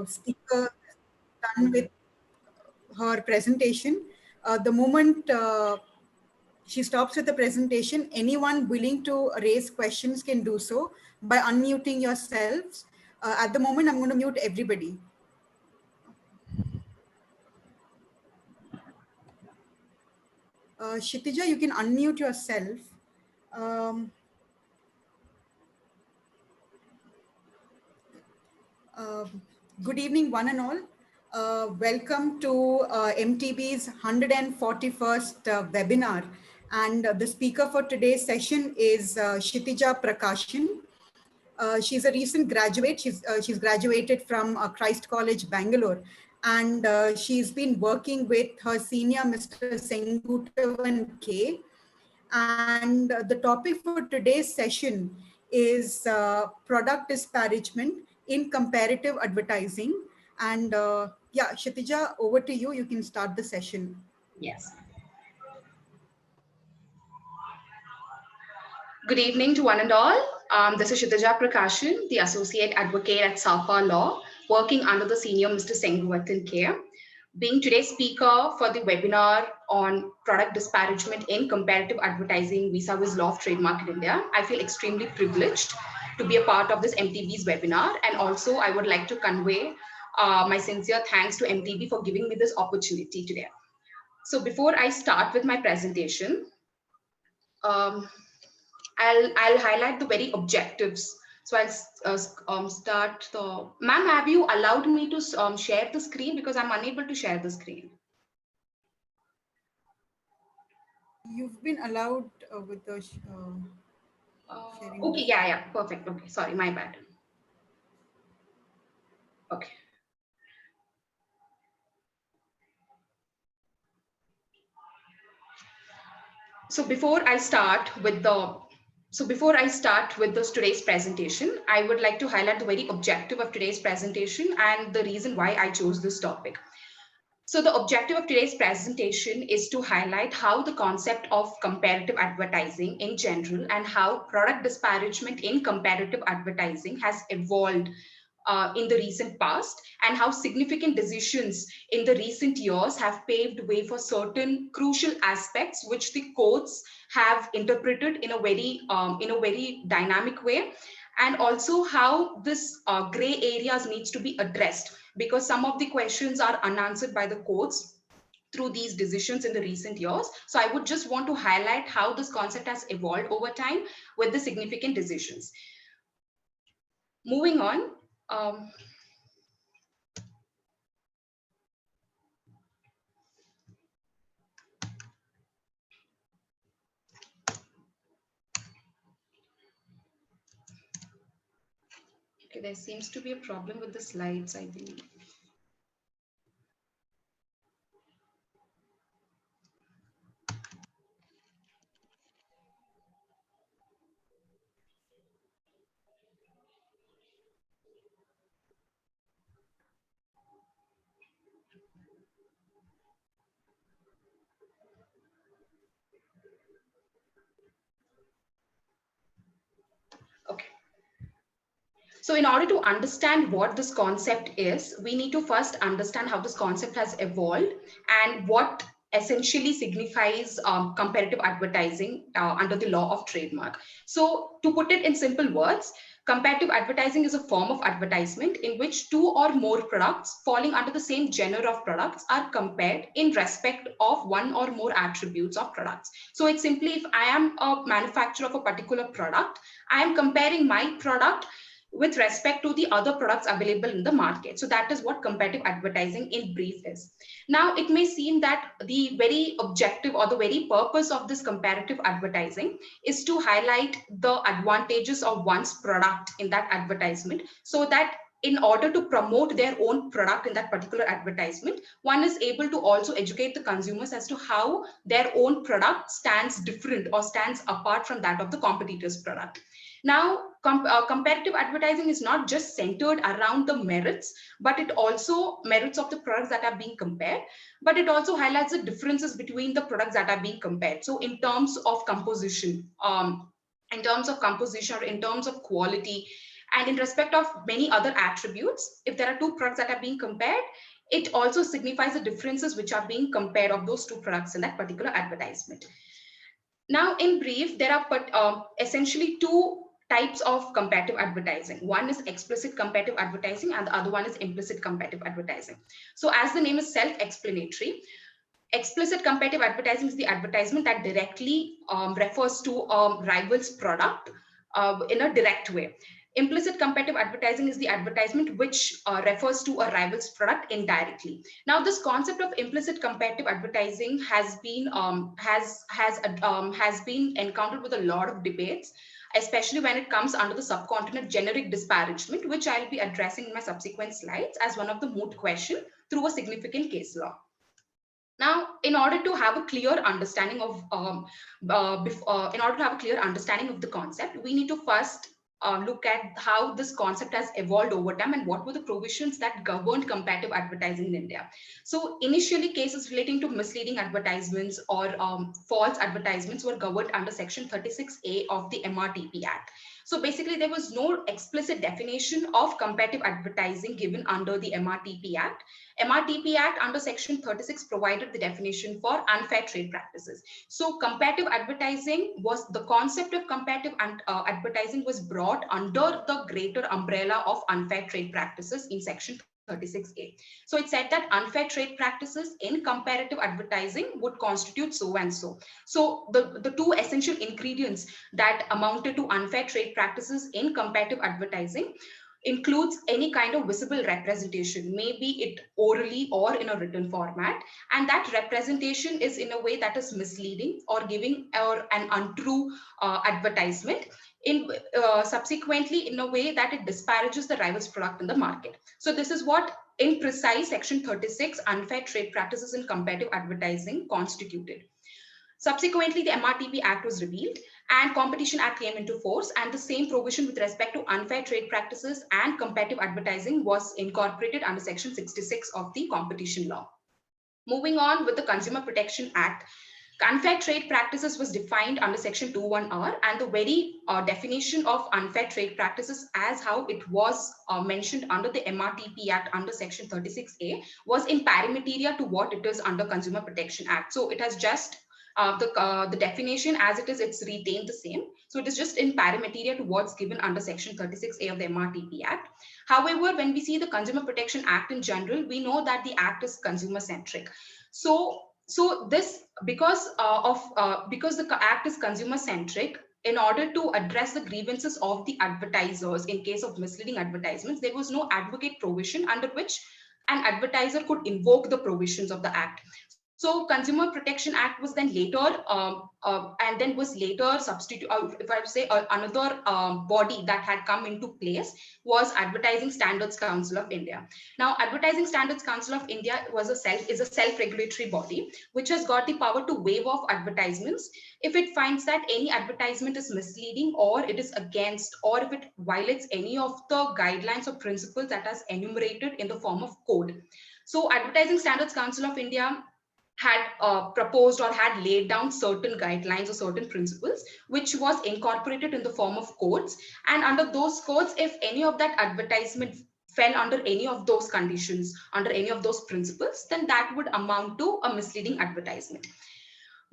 speaker done with her presentation, the moment she stops with the presentation, anyone willing to raise questions can do so by unmuting yourselves. At the moment, I'm going to mute everybody. Kshitija, you can unmute yourself. Good evening, one and all. Welcome to MTB's 141st webinar. And the speaker for today's session is Kshitija Prakashan. She's a recent graduate. She's graduated from Christ College, Bangalore. And she's been working with her senior, Mr. Sengutavan K. And the topic for today's session is product disparagement in comparative advertising. And yeah, Kshitija, over to you. You can start the session. Yes. Good evening to one and all. This is Kshitija Prakashan, the Associate Advocate at Safa Law, working under the senior Mr. Sengutavan K. Being today's speaker for the webinar on product disparagement in comparative advertising vis-a-vis law of trademark in India, I feel extremely privileged to be a part of this MTB's webinar. And also I would like to convey my sincere thanks to MTB for giving me this opportunity today. So before I start with my presentation, I'll highlight the very objectives. So I'll start the, ma'am, have you allowed me to share the screen, because I'm unable to share the screen? You've been allowed with the okay, yeah, perfect. Okay, sorry, my bad. Okay. So before I start with today's presentation, I would like to highlight the very objective of today's presentation and the reason why I chose this topic. So the objective of today's presentation is to highlight how the concept of comparative advertising in general and how product disparagement in comparative advertising has evolved in the recent past, and how significant decisions in the recent years have paved way for certain crucial aspects which the courts have interpreted in a very dynamic way, and also how this gray areas needs to be addressed, because some of the questions are unanswered by the courts through these decisions in the recent years. So I would just want to highlight how this concept has evolved over time with the significant decisions. Moving on. Okay, there seems to be a problem with the slides, I believe. Okay. So in order to understand what this concept is, we need to first understand how this concept has evolved and what essentially signifies comparative advertising under the law of trademark. So to put it in simple words, comparative advertising is a form of advertisement in which two or more products falling under the same genre of products are compared in respect of one or more attributes of products. So it's simply, if I am a manufacturer of a particular product, I am comparing my product with respect to the other products available in the market. So that is what comparative advertising in brief is. Now, it may seem that the very objective or the very purpose of this comparative advertising is to highlight the advantages of one's product in that advertisement, so that in order to promote their own product in that particular advertisement, one is able to also educate the consumers as to how their own product stands different or stands apart from that of the competitor's product. Now, comparative advertising is not just centered around the merits, but it also merits of the products that are being compared, but it also highlights the differences between the products that are being compared. So in terms of composition, or in terms of quality, And in respect of many other attributes, if there are two products that are being compared, it also signifies the differences which are being compared of those two products in that particular advertisement. Now, in brief, there are essentially two types of comparative advertising. One is explicit comparative advertising and the other one is implicit comparative advertising. So as the name is self-explanatory, explicit comparative advertising is the advertisement that directly refers to a rival's product in a direct way. Implicit comparative advertising is the advertisement which refers to a rival's product indirectly. Now, this concept of implicit comparative advertising has been encountered with a lot of debates, especially when it comes under the subcontinent generic disparagement, which I'll be addressing in my subsequent slides as one of the moot question through a significant case law. Now, in order to have a clear understanding of the concept, we need to first look at how this concept has evolved over time and what were the provisions that governed comparative advertising in India. So initially, cases relating to misleading advertisements or false advertisements were governed under Section 36A of the MRTP Act. So basically, there was no explicit definition of comparative advertising given under the MRTP Act. MRTP Act under Section 36 provided the definition for unfair trade practices. So comparative advertising was, the concept of comparative advertising was brought under the greater umbrella of unfair trade practices in Section 36A. So it said that unfair trade practices in comparative advertising would constitute so and so. So the two essential ingredients that amounted to unfair trade practices in comparative advertising includes any kind of visible representation, maybe it orally or in a written format, and that representation is in a way that is misleading or giving or an untrue advertisement, in subsequently in a way that it disparages the rival's product in the market. So this is what in precise Section 36 unfair trade practices in comparative advertising constituted. Subsequently, the MRTP Act was repealed and Competition Act came into force, and the same provision with respect to unfair trade practices and comparative advertising was incorporated under Section 66 of the Competition Law. Moving on with the Consumer Protection Act, unfair trade practices was defined under Section 21R, and the very definition of unfair trade practices as how it was mentioned under the MRTP Act under Section 36A was in pari-materia to what it is under Consumer Protection Act. So it has just the definition as it is, it's retained the same. So it is just in pari-materia to what's given under Section 36A of the MRTP Act. However, when we see the Consumer Protection Act in general, we know that the act is consumer centric. So this, because the act is consumer centric, in order to address the grievances of the advertisers in case of misleading advertisements, there was no advocate provision under which an advertiser could invoke the provisions of the act. So Consumer Protection Act was then later substituted, if I would say another body that had come into place was Advertising Standards Council of India. Now, Advertising Standards Council of India is a self-regulatory body which has got the power to waive off advertisements if it finds that any advertisement is misleading or it is against, or if it violates any of the guidelines or principles that is enumerated in the form of code. So Advertising Standards Council of India had proposed or had laid down certain guidelines or certain principles, which was incorporated in the form of codes. And under those codes, if any of that advertisement fell under any of those conditions, under any of those principles, then that would amount to a misleading advertisement.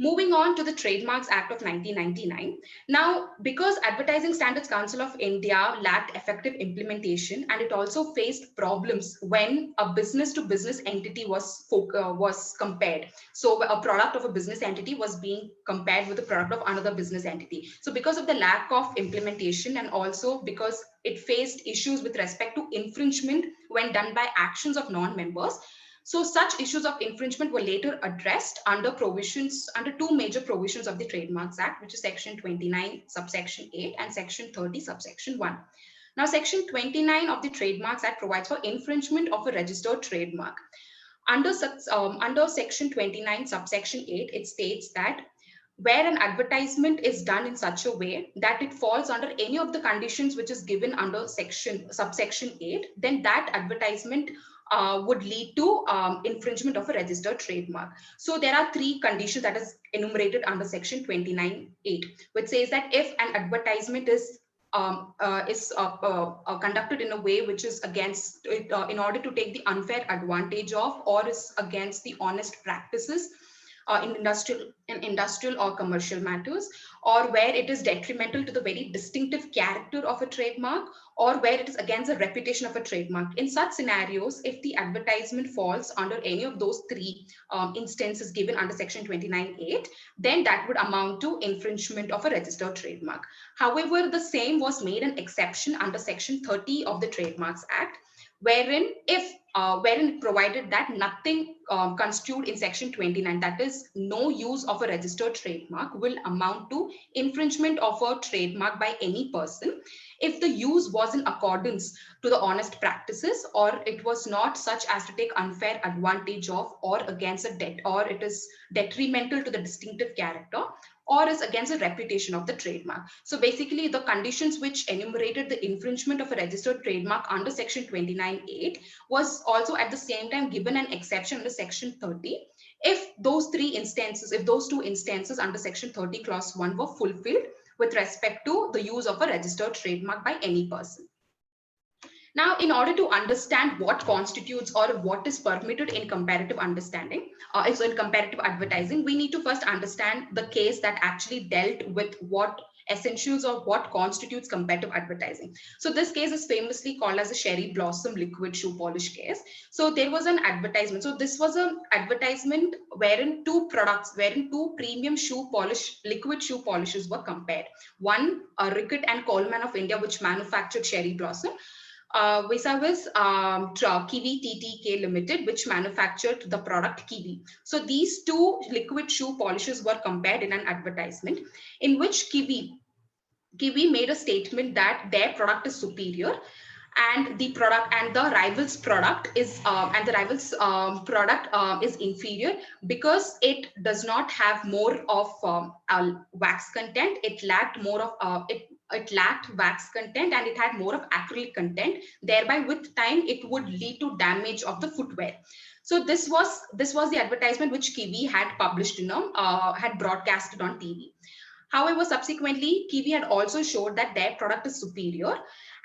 Moving on to the Trademarks Act of 1999. Now, because Advertising Standards Council of India lacked effective implementation, and it also faced problems when a business-to-business entity was compared. So a product of a business entity was being compared with the product of another business entity. So because of the lack of implementation, and also because it faced issues with respect to infringement when done by actions of non-members, so such issues of infringement were later addressed under two major provisions of the Trademarks Act, which is Section 29, subsection 8 and Section 30, subsection 1. Now, Section 29 of the Trademarks Act provides for infringement of a registered trademark. Under Section 29, subsection 8, it states that where an advertisement is done in such a way that it falls under any of the conditions which is given under subsection 8, then that advertisement would lead to infringement of a registered trademark. So there are three conditions that is enumerated under Section 29(8), which says that if an advertisement is conducted in a way which is against it, in order to take the unfair advantage of, or is against the honest practices in industrial or commercial matters, or where it is detrimental to the very distinctive character of a trademark, or where it is against the reputation of a trademark. In such scenarios, if the advertisement falls under any of those three instances given under section 29(8), then that would amount to infringement of a registered trademark. However, the same was made an exception under section 30 of the Trademarks Act, wherein it provided that nothing constituted in section 29, that is no use of a registered trademark, will amount to infringement of a trademark by any person if the use was in accordance to the honest practices, or it was not such as to take unfair advantage of, or against a debt, or it is detrimental to the distinctive character, or is against the reputation of the trademark. So basically, the conditions which enumerated the infringement of a registered trademark under section 29(8) was also at the same time given an exception under section 30 if those two instances under section 30 clause 1 were fulfilled with respect to the use of a registered trademark by any person. Now, in order to understand what constitutes or what is permitted in comparative understanding, in comparative advertising, we need to first understand the case that actually dealt with what essentials or what constitutes comparative advertising. So this case is famously called as the Cherry Blossom liquid shoe polish case. So there was an advertisement. So this was an advertisement wherein two premium liquid shoe polishes were compared. One, Rickett and Coleman of India, which manufactured Cherry Blossom, vis-a-vis Kiwi TTK Limited, which manufactured the product Kiwi. So these two liquid shoe polishes were compared in an advertisement in which Kiwi made a statement that their product is superior, and the rival's product is inferior because it does not have more of wax content. It lacked more of it lacked wax content, and it had more of acrylic content. Thereby, with time, it would lead to damage of the footwear. So this was the advertisement which Kiwi had published had broadcasted on TV. However, subsequently, Kiwi had also showed that their product is superior,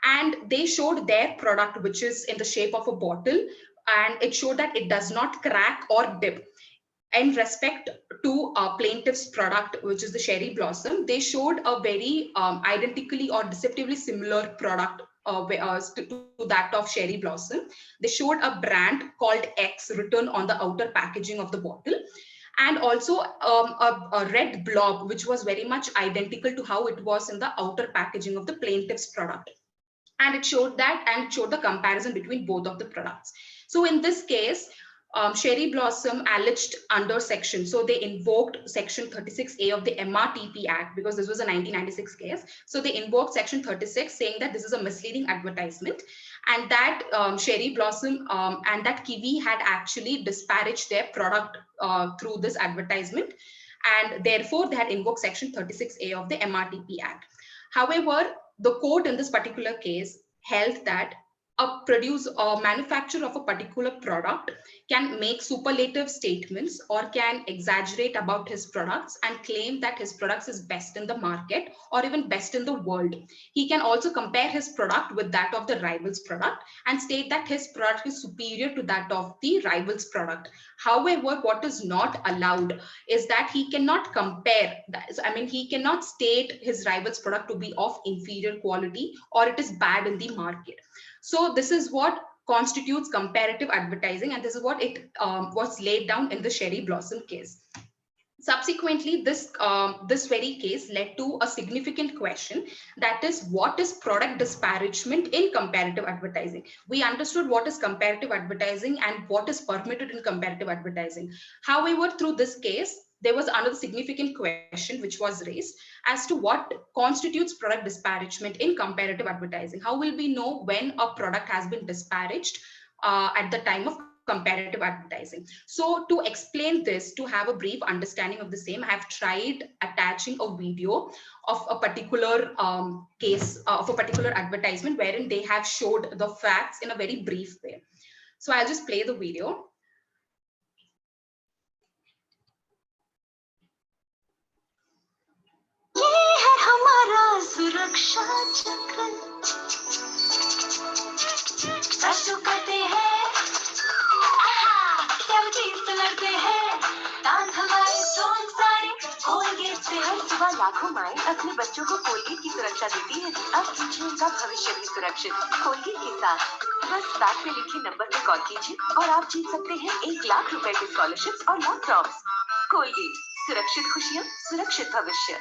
and they showed their product, which is in the shape of a bottle, and it showed that it does not crack or dip. In respect to plaintiff's product, which is the Cherry Blossom, they showed a very identically or deceptively similar product to that of Cherry Blossom. They showed a brand called X written on the outer packaging of the bottle, and also a red blob, which was very much identical to how it was in the outer packaging of the plaintiff's product. And it showed the comparison between both of the products. So in this case, Cherry Blossom alleged under section, so they invoked section 36A of the MRTP Act, because this was a 1996 case. So they invoked section 36 saying that this is a misleading advertisement, and that Cherry Blossom and that Kiwi had actually disparaged their product through this advertisement, and therefore they had invoked section 36A of the MRTP Act. However, the court in this particular case held that a manufacturer of a particular product can make superlative statements or can exaggerate about his products and claim that his products is best in the market or even best in the world. He can also compare his product with that of the rival's product and state that his product is superior to that of the rival's product. However, what is not allowed is that he cannot compare that. He cannot state his rival's product to be of inferior quality or it is bad in the market. So this is what constitutes comparative advertising, and this is what it was laid down in the Cherry Blossom case. Subsequently, this very case led to a significant question, that is, what is product disparagement in comparative advertising? We understood what is comparative advertising and what is permitted in comparative advertising. However, through this case, there was another significant question which was raised as to what constitutes product disparagement in comparative advertising. How will we know when a product has been disparaged at the time of comparative advertising? So to explain this, to have a brief understanding of the same, I have tried attaching a video of a particular case of a particular advertisement wherein they have showed the facts in a very brief way. So I'll just play the video. सुरक्षा चक्र चाचू करते हैं, लड़ते हैं, दांत हमारे सोन सारे कोलगेट से। हर सुबह लाखों माएं अपने बच्चों को कोलगेट की सुरक्षा देती हैं। अब कीजिए उनका भविष्य भी सुरक्षित कोलगेट के साथ। बस बैग पे लिखे नंबर पे कॉल कीजिए और आप जीत सकते हैं 1 लाख रुपए के स्कॉलरशिप्स और लैपटॉप्स। कोलगेट, सुरक्षित खुशियां, सुरक्षित भविष्य।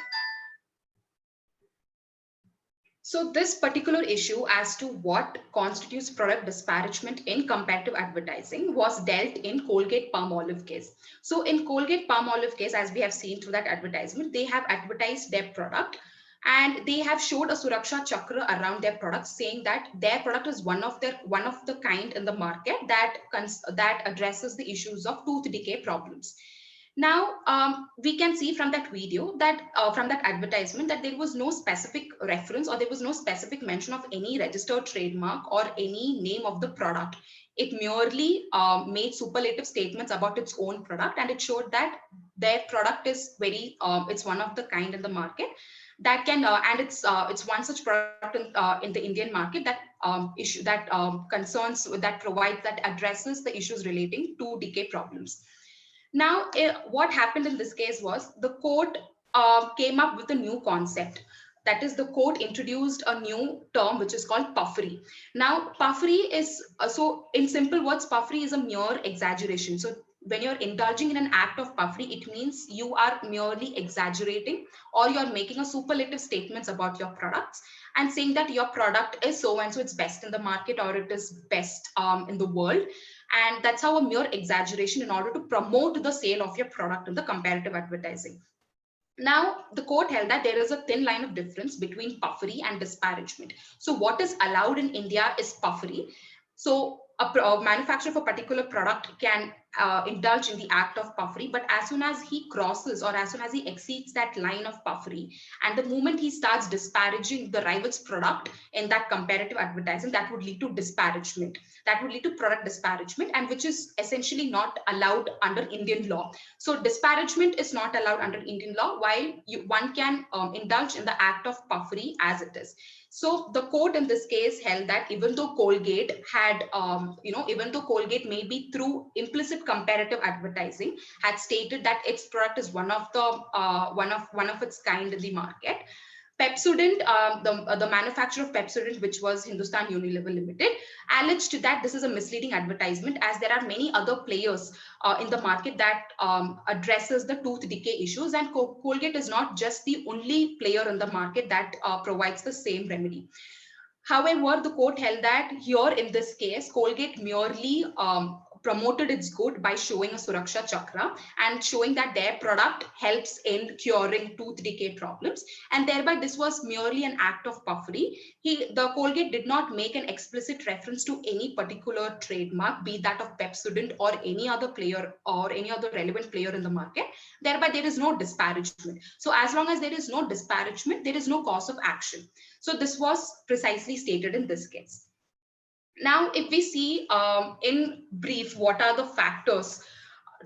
So this particular issue as to what constitutes product disparagement in comparative advertising was dealt in Colgate-Palmolive case. So in Colgate-Palmolive case, as we have seen through that advertisement, they have advertised their product and they have showed a Suraksha Chakra around their product, saying that their product is one of the kind in the market that addresses the issues of tooth decay problems. Now, we can see from that video that from that advertisement that there was no specific reference or there was no specific mention of any registered trademark or any name of the product. It merely made superlative statements about its own product, and it showed that their product is very, it's one of the kind in the market that can, and it's one such product in the Indian market that concerns, that provides, that addresses the issues relating to decay problems. Now, what happened in this case was the court came up with a new concept. That is, the court introduced a new term which is called puffery. Now, puffery is, so in simple words, puffery is a mere exaggeration. So when you're indulging in an act of puffery, it means you are merely exaggerating or you're making a superlative statements about your products and saying that your product is so and so, it's best in the market or it is best in the world. And that's how a mere exaggeration in order to promote the sale of your product in the comparative advertising. Now, the court held that there is a thin line of difference between puffery and disparagement. So what is allowed in India is puffery. So a manufacturer of a particular product can indulge in the act of puffery, but as soon as he crosses or as soon as he exceeds that line of puffery, and the moment he starts disparaging the rival's product in that comparative advertising, that would lead to disparagement. That would lead to product disparagement, and which is essentially not allowed under Indian law. So disparagement is not allowed under Indian law, while one can indulge in the act of puffery as it is. So the court in this case held that even though Colgate had, even though Colgate maybe through implicit comparative advertising had stated that its product is one of its kind in the market, Pepsodent, the manufacturer of Pepsodent, which was Hindustan Unilever Limited, alleged that this is a misleading advertisement, as there are many other players in the market that addresses the tooth decay issues, and Colgate is not just the only player in the market that provides the same remedy. However, the court held that here in this case, Colgate merely promoted its good by showing a Suraksha Chakra and showing that their product helps in curing tooth decay problems. And thereby, this was merely an act of puffery. The Colgate did not make an explicit reference to any particular trademark, be that of Pepsodent or any other player or any other relevant player in the market. Thereby, there is no disparagement. So as long as there is no disparagement, there is no cause of action. So this was precisely stated in this case. Now, if we see in brief, what are the factors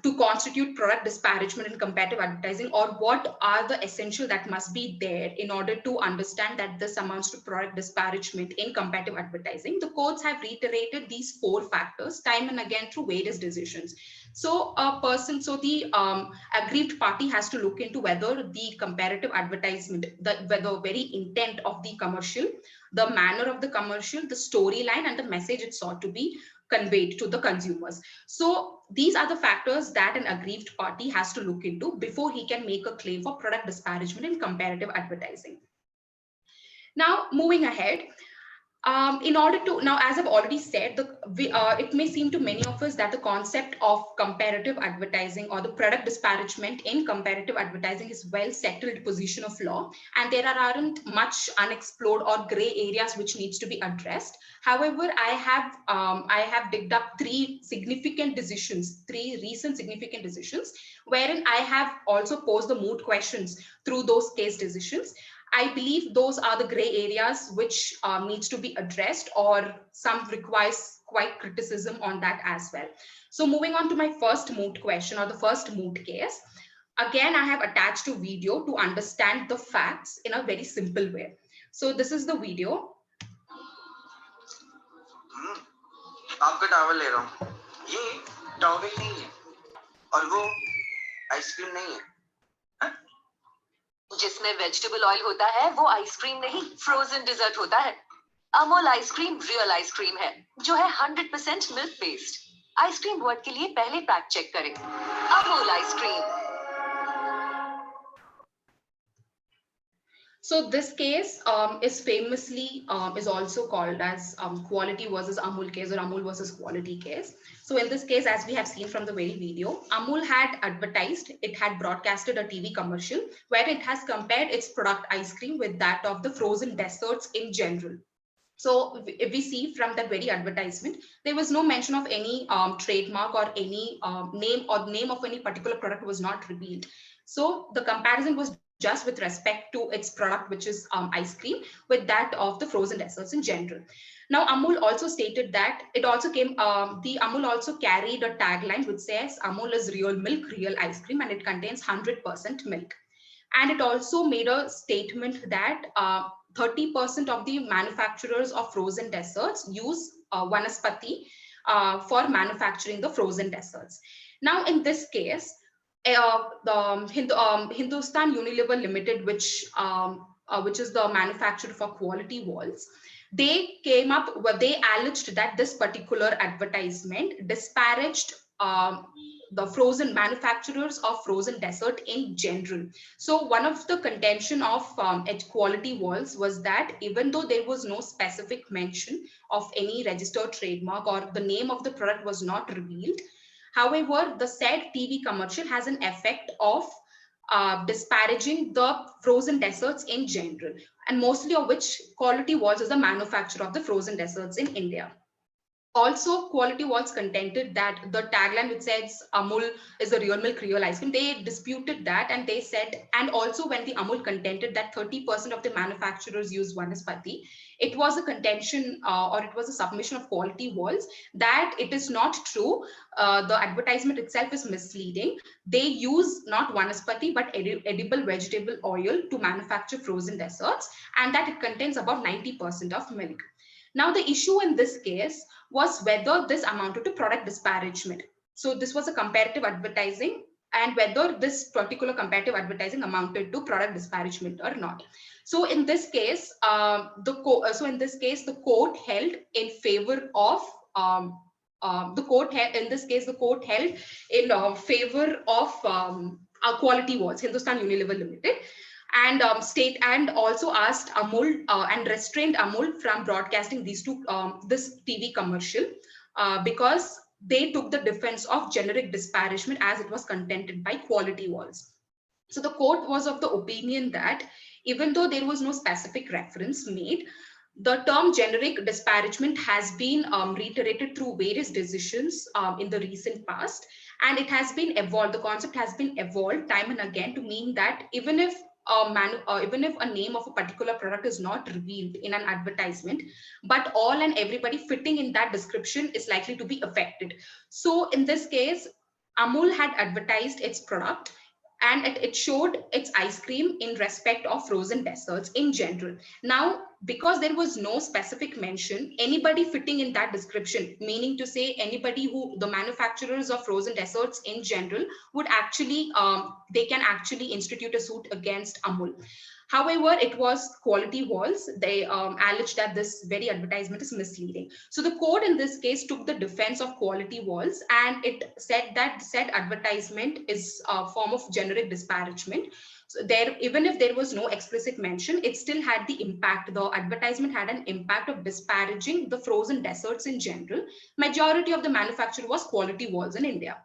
to constitute product disparagement in comparative advertising, or what are the essential that must be there in order to understand that this amounts to product disparagement in comparative advertising, the courts have reiterated these 4 factors time and again through various decisions. So the aggrieved party has to look into whether the comparative advertisement, whether very intent of the commercial, the manner of the commercial, the storyline, and the message it sought to be conveyed to the consumers. So these are the factors that an aggrieved party has to look into before he can make a claim for product disparagement in comparative advertising. Now, moving ahead, in order to, now, as I've already said, it may seem to many of us that the concept of comparative advertising or the product disparagement in comparative advertising is well settled position of law, and there aren't much unexplored or gray areas which needs to be addressed. However, I have digged up 3 significant decisions, 3 recent significant decisions, wherein I have also posed the moot questions through those case decisions. I believe those are the gray areas which needs to be addressed, or some requires quite criticism on that as well. So moving on to my first moot question, or the first moot case. Again, I have attached a video to understand the facts in a very simple way. So this is the video. आपका towel ले रहा हूँ, ये towel नहीं है और वो ice cream नहीं है। जिसमें वेजिटेबल ऑयल होता है वो आइसक्रीम नहीं, फ्रोजन डिजर्ट होता है। अमूल आइसक्रीम रियल आइसक्रीम है जो है 100% मिल्क बेस्ड। आइसक्रीम वर्ड के लिए पहले पैक चेक करें। Amul ice cream. So this case is famously is also called as quality versus Amul case or Amul versus quality case. So in this case, as we have seen from the very video, Amul had advertised, it had broadcasted a TV commercial where it has compared its product ice cream with that of the frozen desserts in general. So if we see from that very advertisement, there was no mention of any trademark or any name of any particular product was not revealed. So the comparison was just with respect to its product, which is ice cream, with that of the frozen desserts in general. Now, Amul also stated that it also came, the Amul also carried a tagline which says Amul is real milk, real ice cream, and it contains 100% milk. And it also made a statement that 30% of the manufacturers of frozen desserts use Vanaspati for manufacturing the frozen desserts. Now, in this case, the Hindustan Unilever Limited, which is the manufacturer for quality walls, they came up, they alleged that this particular advertisement disparaged the frozen manufacturers of frozen dessert in general. So one of the contention of quality walls was that even though there was no specific mention of any registered trademark or the name of the product was not revealed, however, the said TV commercial has an effect of disparaging the frozen desserts in general, and mostly of which Quality Walls is the manufacturer of the frozen desserts in India. Also, Quality Walls contended that the tagline which says Amul is a real milk, real ice cream, they disputed that, and they said, and also when the Amul contended that 30% of the manufacturers use Vanaspati, it was a contention or it was a submission of Quality Walls that it is not true. The advertisement itself is misleading. They use not Vanaspati but edible vegetable oil to manufacture frozen desserts, and that it contains about 90% of milk. Now, the issue in this case was whether this amounted to product disparagement. So this was a comparative advertising, and whether this particular comparative advertising amounted to product disparagement or not. So in this case, the court held in favor of the court held in favor of Quality Walls, Hindustan Unilever Limited, and and also asked Amul and restrained Amul from broadcasting these this TV commercial because they took the defense of generic disparagement as it was contended by Quality Walls. So the court was of the opinion that even though there was no specific reference made, the term generic disparagement has been reiterated through various decisions in the recent past, and it has been evolved. The concept has been evolved time and again to mean that even if a name of a particular product is not revealed in an advertisement, but all and everybody fitting in that description is likely to be affected. So in this case, Amul had advertised its product, and it showed its ice cream in respect of frozen desserts in general. Now, because there was no specific mention, anybody fitting in that description, meaning to say anybody who the manufacturers of frozen desserts in general would actually, they can actually institute a suit against Amul. However, it was Quality Walls. They alleged that this very advertisement is misleading. So the court in this case took the defense of Quality Walls, and it said that said advertisement is a form of generic disparagement. So there, even if there was no explicit mention, it still had the impact. The advertisement had an impact of disparaging the frozen desserts in general. Majority of the manufacturer was Quality Walls in India.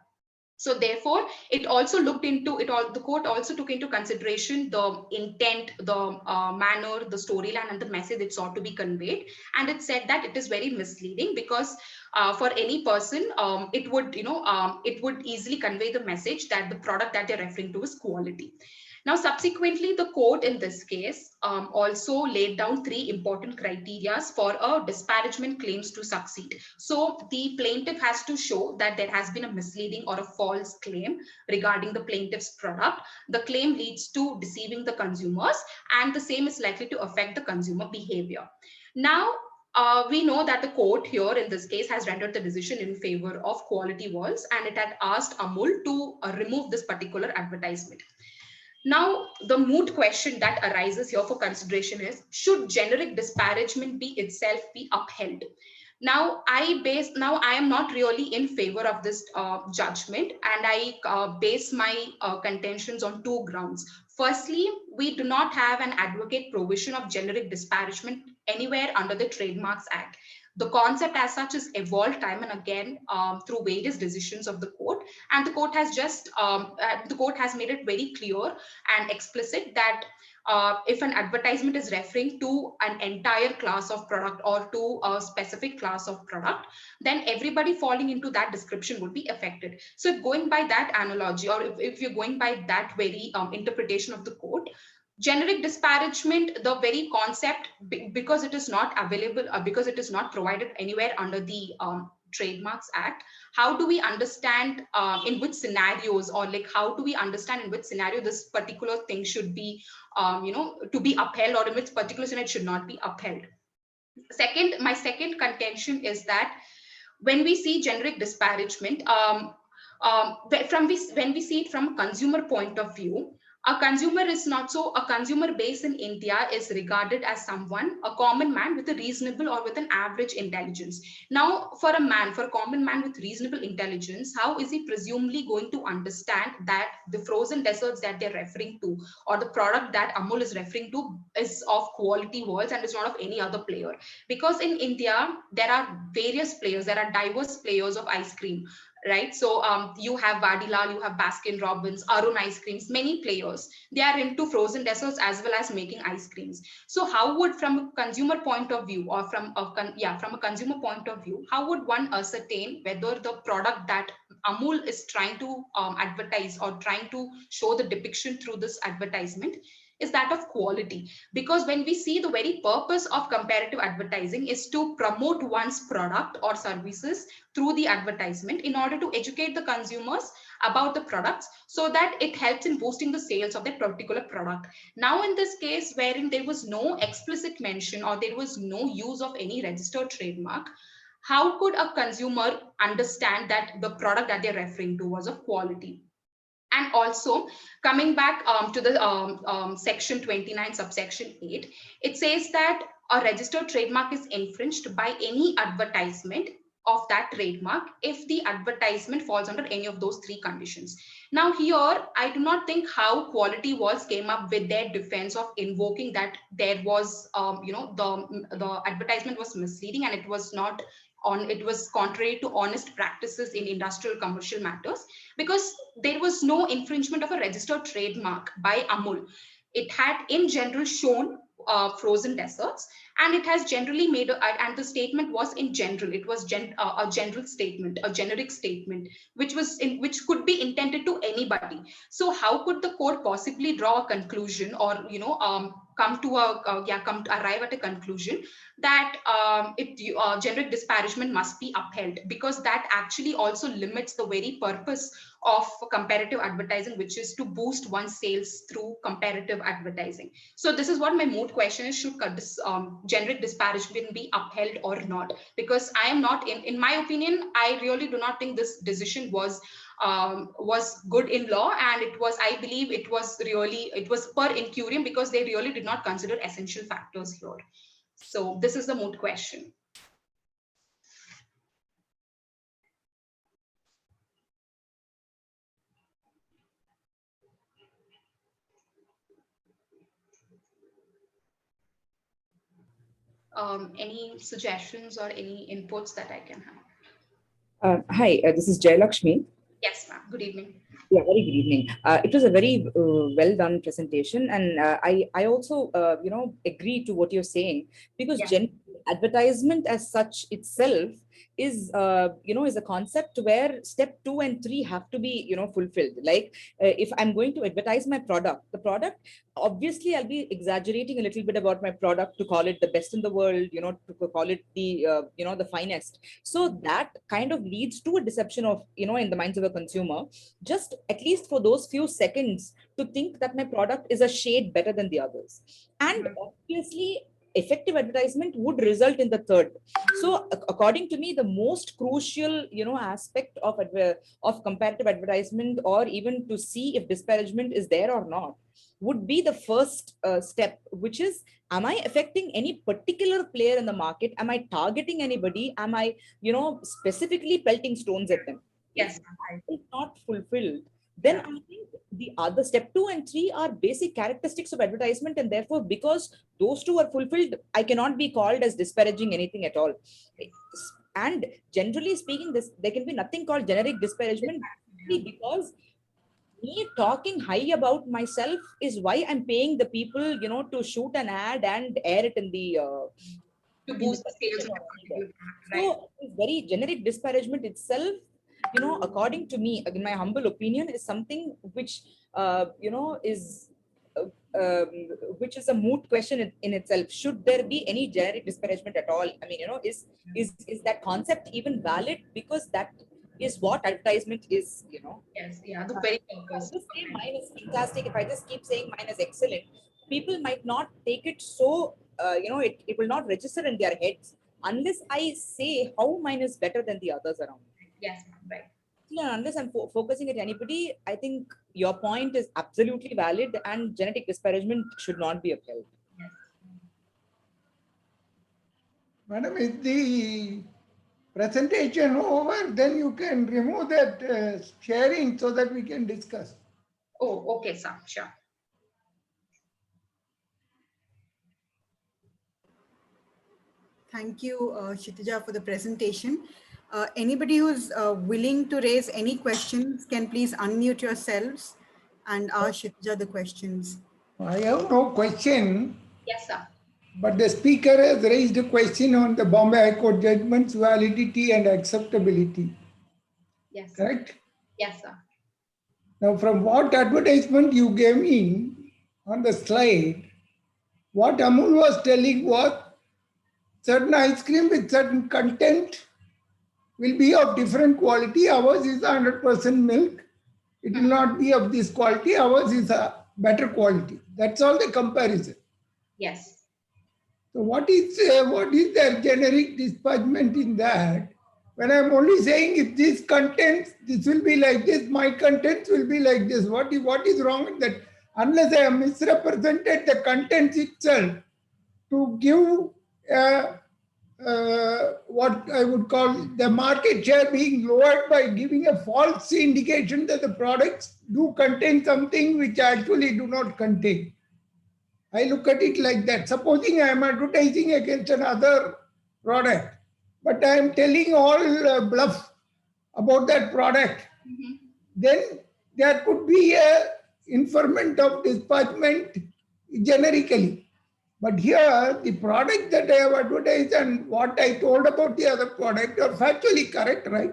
So therefore, it also looked into it all. The court also took into consideration the intent, the manner, the storyline, and the message it sought to be conveyed. And it said that it is very misleading because for any person, it would easily convey the message that the product that they're referring to is quality. Now, subsequently, the court in this case also laid down 3 important criteria for a disparagement claims to succeed. So the plaintiff has to show that there has been a misleading or a false claim regarding the plaintiff's product. The claim leads to deceiving the consumers, and the same is likely to affect the consumer behavior. Now, we know that the court here in this case has rendered the decision in favor of Quality Walls, and it had asked Amul to remove this particular advertisement. Now, the moot question that arises here for consideration is, should generic disparagement be itself be upheld? Now, I am not really in favor of this judgment, and I base my contentions on 2 grounds. Firstly, we do not have an advocate provision of generic disparagement anywhere under the Trademarks Act. The concept as such is evolved time and again through various decisions of the court, and the court has made it very clear and explicit that if an advertisement is referring to an entire class of product or to a specific class of product, then everybody falling into that description would be affected. So if going by that analogy, or if you're going by that very interpretation of the court, generic disparagement, the very concept, because it is not available, because it is not provided anywhere under the Trademarks Act, how do we understand in which scenarios, or like how do we understand in which scenario this particular thing should be, to be upheld, or in which particular scenario it should not be upheld? Second, my second contention is that when we see generic disparagement, when we see it from a consumer point of view, a consumer base in India is regarded as someone, a common man with a reasonable or with an average intelligence. Now, for a common man with reasonable intelligence, how is he presumably going to understand that the frozen desserts that they're referring to, or the product that Amul is referring to, is of Quality Walls and is not of any other player? Because in India, there are various players, there are diverse players of ice cream, right? So you have Vadilal, you have Baskin Robbins, Arun Ice Creams, many players. They are into frozen desserts as well as making ice creams. So how would, from a consumer point of view, or from a consumer point of view, how would one ascertain whether the product that Amul is trying to advertise or trying to show the depiction through this advertisement is that of quality? Because when we see, the very purpose of comparative advertising is to promote one's product or services through the advertisement in order to educate the consumers about the products, so that it helps in boosting the sales of that particular product. Now, in this case, wherein there was no explicit mention or there was no use of any registered trademark, how could a consumer understand that the product that they're referring to was of quality? And also, coming back to the section 29, subsection 8, it says that a registered trademark is infringed by any advertisement of that trademark if the advertisement falls under any of those 3 conditions. Now here, I do not think how Quality Walls came up with their defense of invoking that there was, the advertisement was misleading and it was contrary to honest practices in industrial commercial matters, because there was no infringement of a registered trademark by Amul. It had in general shown frozen desserts, and it has generally made, and the statement was in general, it was a general statement, a generic statement, which could be intended to anybody. So how could the court possibly draw a conclusion, or come to arrive at a conclusion that generic disparagement must be upheld, because that actually also limits the very purpose of comparative advertising, which is to boost one's sales through comparative advertising. So this is what my moot question is: should generic disparagement be upheld or not? Because I am not, in my opinion, I really do not think this decision was good in law, and I believe it was per incurium, because they really did not consider essential factors here. So this is the moot question. Any suggestions or any inputs that I can have? Hi, this is Jayalakshmi. Yes, ma'am. Good evening. Yeah, very good evening. It was a very well done presentation, and I also agree to what you're saying, because advertisement as such itself is is a concept where step 2 and 3 have to be fulfilled. Like if I'm going to advertise my product, the product, obviously I'll be exaggerating a little bit about my product to call it the best in the world, to call it the the finest. So that kind of leads to a deception of in the minds of a consumer, just at least for those few seconds, to think that my product is a shade better than the others. And obviously effective advertisement would result in the third. So according to me, the most crucial aspect of comparative advertisement, or even to see if disparagement is there or not, would be the first step, which is, am I affecting any particular player in the market? Am I targeting anybody? Am I specifically pelting stones at them? Yes. If that is not fulfilled, then I think the other step 2 and 3 are basic characteristics of advertisement, and therefore because those two are fulfilled, I cannot be called as disparaging anything at all. And generally speaking, there can be nothing called generic disparagement, because me talking high about myself is why I'm paying the people to shoot an ad and air it in the to boost the sales. So very generic disparagement itself, according to me, in my humble opinion, is something which is which is a moot question in itself. Should there be any generic disparagement at all? I mean, is that concept even valid? Because that is what advertisement is. Yes, yeah, the very purpose. Just say mine is fantastic. If I just keep saying mine is excellent, people might not take it so. It will not register in their heads unless I say how mine is better than the others around. Yes, right. Unless I'm focusing at anybody, I think your point is absolutely valid, and genetic disparagement should not be upheld. Yes. Madam, is the presentation over? Then you can remove that sharing so that we can discuss. Oh, okay, sir. Sure. Thank you, Kshitija, for the presentation. Anybody who's willing to raise any questions can please unmute yourselves and ask Kshitija the questions. I have no question. Yes, sir. But the speaker has raised a question on the Bombay High Court judgment's validity and acceptability. Yes. Correct? Yes, sir. Now, from what advertisement you gave me on the slide, what Amul was telling was certain ice cream with certain content will be of different quality. Ours is 100% milk. It will not be of this quality. Ours is a better quality. That's all the comparison. Yes. So what is their generic disparagement in that? When I'm only saying if this contents, this will be like this, my contents will be like this. What is wrong with that? Unless I have misrepresented the contents itself to give what I would call the market share being lowered by giving a false indication that the products do contain something which actually do not contain. I look at it like that. Supposing I am advertising against another product, but I am telling all bluff about that product, then there could be a inferment of disparagement generically. But here, the product that I have advertised and what I told about the other product are factually correct, right?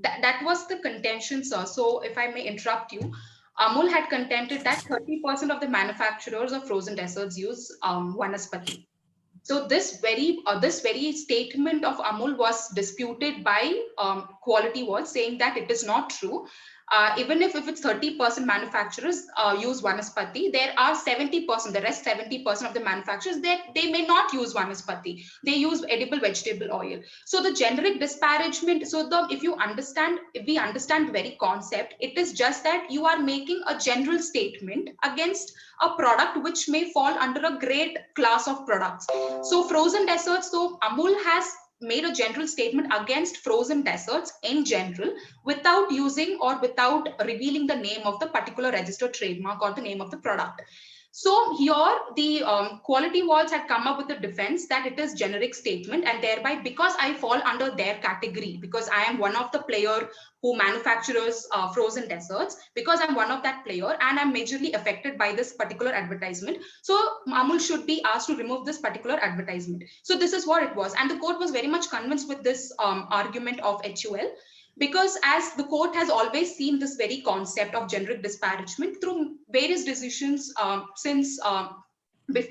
That was the contention, sir. So if I may interrupt you, Amul had contended that 30% of the manufacturers of frozen desserts use Vanaspati. So this very statement of Amul was disputed by Quality World, saying that it is not true. Even if it's 30% manufacturers use Vanaspati, there are 70%, the rest 70% of the manufacturers, they may not use Vanaspati. They use edible vegetable oil. So the generic disparagement, if we understand the very concept, it is just that you are making a general statement against a product which may fall under a great class of products. So frozen desserts, so Amul has made a general statement against frozen desserts in general without using or without revealing the name of the particular registered trademark or the name of the product. So here the quality walls had come up with a defense that it is generic statement, and thereby because I fall under their category, because I am one of the player who manufactures frozen desserts, because I'm one of that player and I'm majorly affected by this particular advertisement. So Amul should be asked to remove this particular advertisement. So this is what it was. And the court was very much convinced with this argument of HUL, because as the court has always seen this very concept of generic disparagement through various decisions since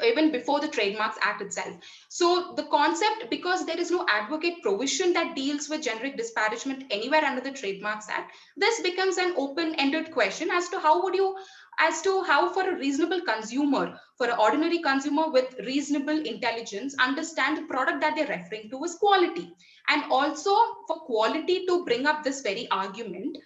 even before the Trademarks Act itself. So the concept, because there is no advocate provision that deals with generic disparagement anywhere under the Trademarks Act, this becomes an open-ended question as to how for a reasonable consumer, for an ordinary consumer with reasonable intelligence, understand the product that they're referring to is quality. And also for quality to bring up this very argument,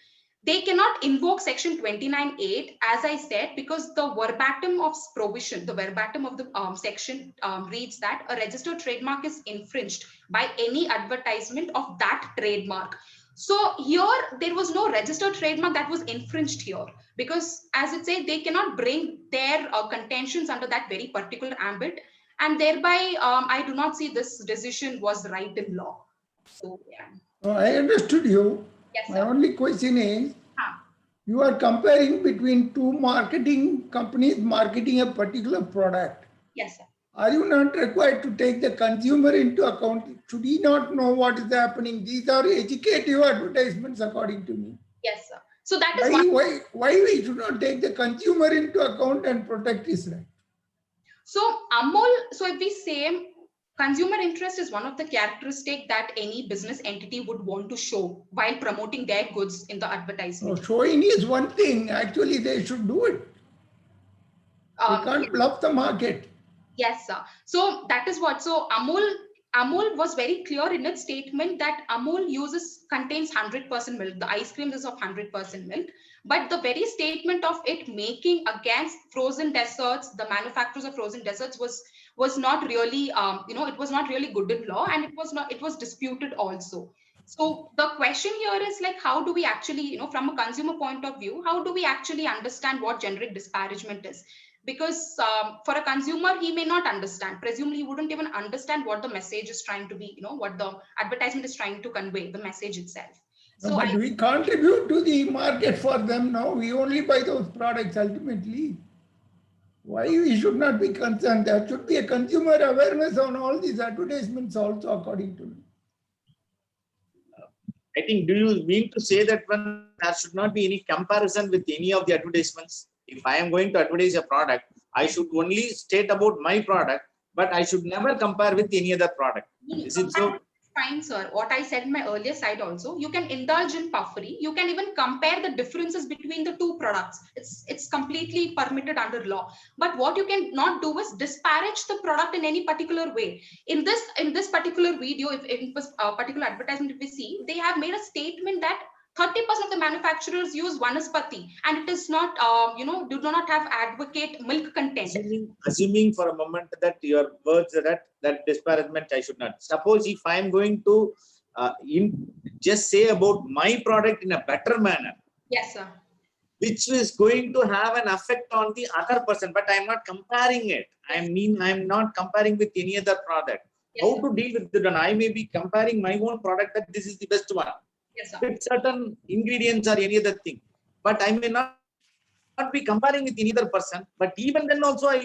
they cannot invoke section 29(8), as I said, because the verbatim of provision, the verbatim of the section reads that a registered trademark is infringed by any advertisement of that trademark. So here there was no registered trademark that was infringed here, because as it said, they cannot bring their contentions under that very particular ambit, and thereby I do not see this decision was right in law. So yeah. I understood you. Yes, My sir. only question is, Huh. you are comparing between two marketing companies marketing a particular product. Yes, sir. Are you not required to take the consumer into account? Should he not know what is happening? These are educative advertisements, according to me. Yes, sir. So that is Why we should not take the consumer into account and protect his right? So Amul, so if we say consumer interest is one of the characteristics that any business entity would want to show while promoting their goods in the advertisement. So showing is one thing. Actually, they should do it. They can't bluff the market. Yes, sir. So that is what. So Amul was very clear in its statement that Amul contains 100% milk. The ice cream is of 100% milk. But the very statement of it making against frozen desserts, the manufacturers of frozen desserts was not really, it was not really good in law, and it was disputed also. So the question here is like, how do we actually, from a consumer point of view, how do we actually understand what generic disparagement is? Because for a consumer, he may not understand. Presumably, he wouldn't even understand what the message is trying to be, what the advertisement is trying to convey, the message itself. So but we contribute to the market for them now. We only buy those products ultimately. Why we should not be concerned? There should be a consumer awareness on all these advertisements also, according to me. I think, do you mean to say that there should not be any comparison with any of the advertisements? If I am going to advertise a product, I should only state about my product, but I should never compare with any other product. Is it so? Fine, sir. What I said in my earlier slide also, you can indulge in puffery. You can even compare the differences between the two products. It's completely permitted under law. But what you can not do is disparage the product in any particular way. In this particular video, if it was a particular advertisement, if we see, they have made a statement that 30% of the manufacturers use vanaspati, and it is not, do not have advocate milk content. Assuming for a moment that your words that disparagement I should not. Suppose if I am going to just say about my product in a better manner. Yes, sir. Which is going to have an effect on the other person, but I am not comparing it. I am not comparing with any other product. Yes, how to deal with it? And I may be comparing my own product that this is the best one. Yes, sir. With certain ingredients or any other thing, but I may not be comparing with any other person. But even then also there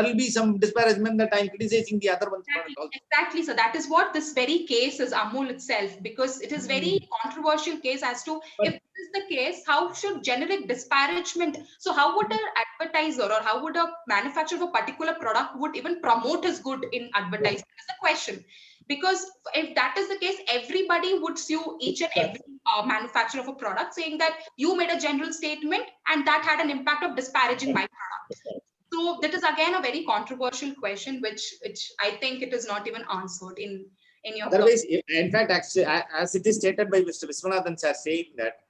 will be some disparagement that I am criticizing the other one's product also. Exactly. So that is what this very case is, Amul itself, because it is very controversial case as to if this is the case, how should generic disparagement? So how would an advertiser or how would a manufacturer of a particular product would even promote his good in advertising? Is the question. Because if that is the case, everybody would sue each and every manufacturer of a product saying that you made a general statement and that had an impact of disparaging my product. So that is again a very controversial question, which I think it is not even answered in your. Otherwise, in fact, actually, as it is stated by Mr. Viswanathan sir, saying that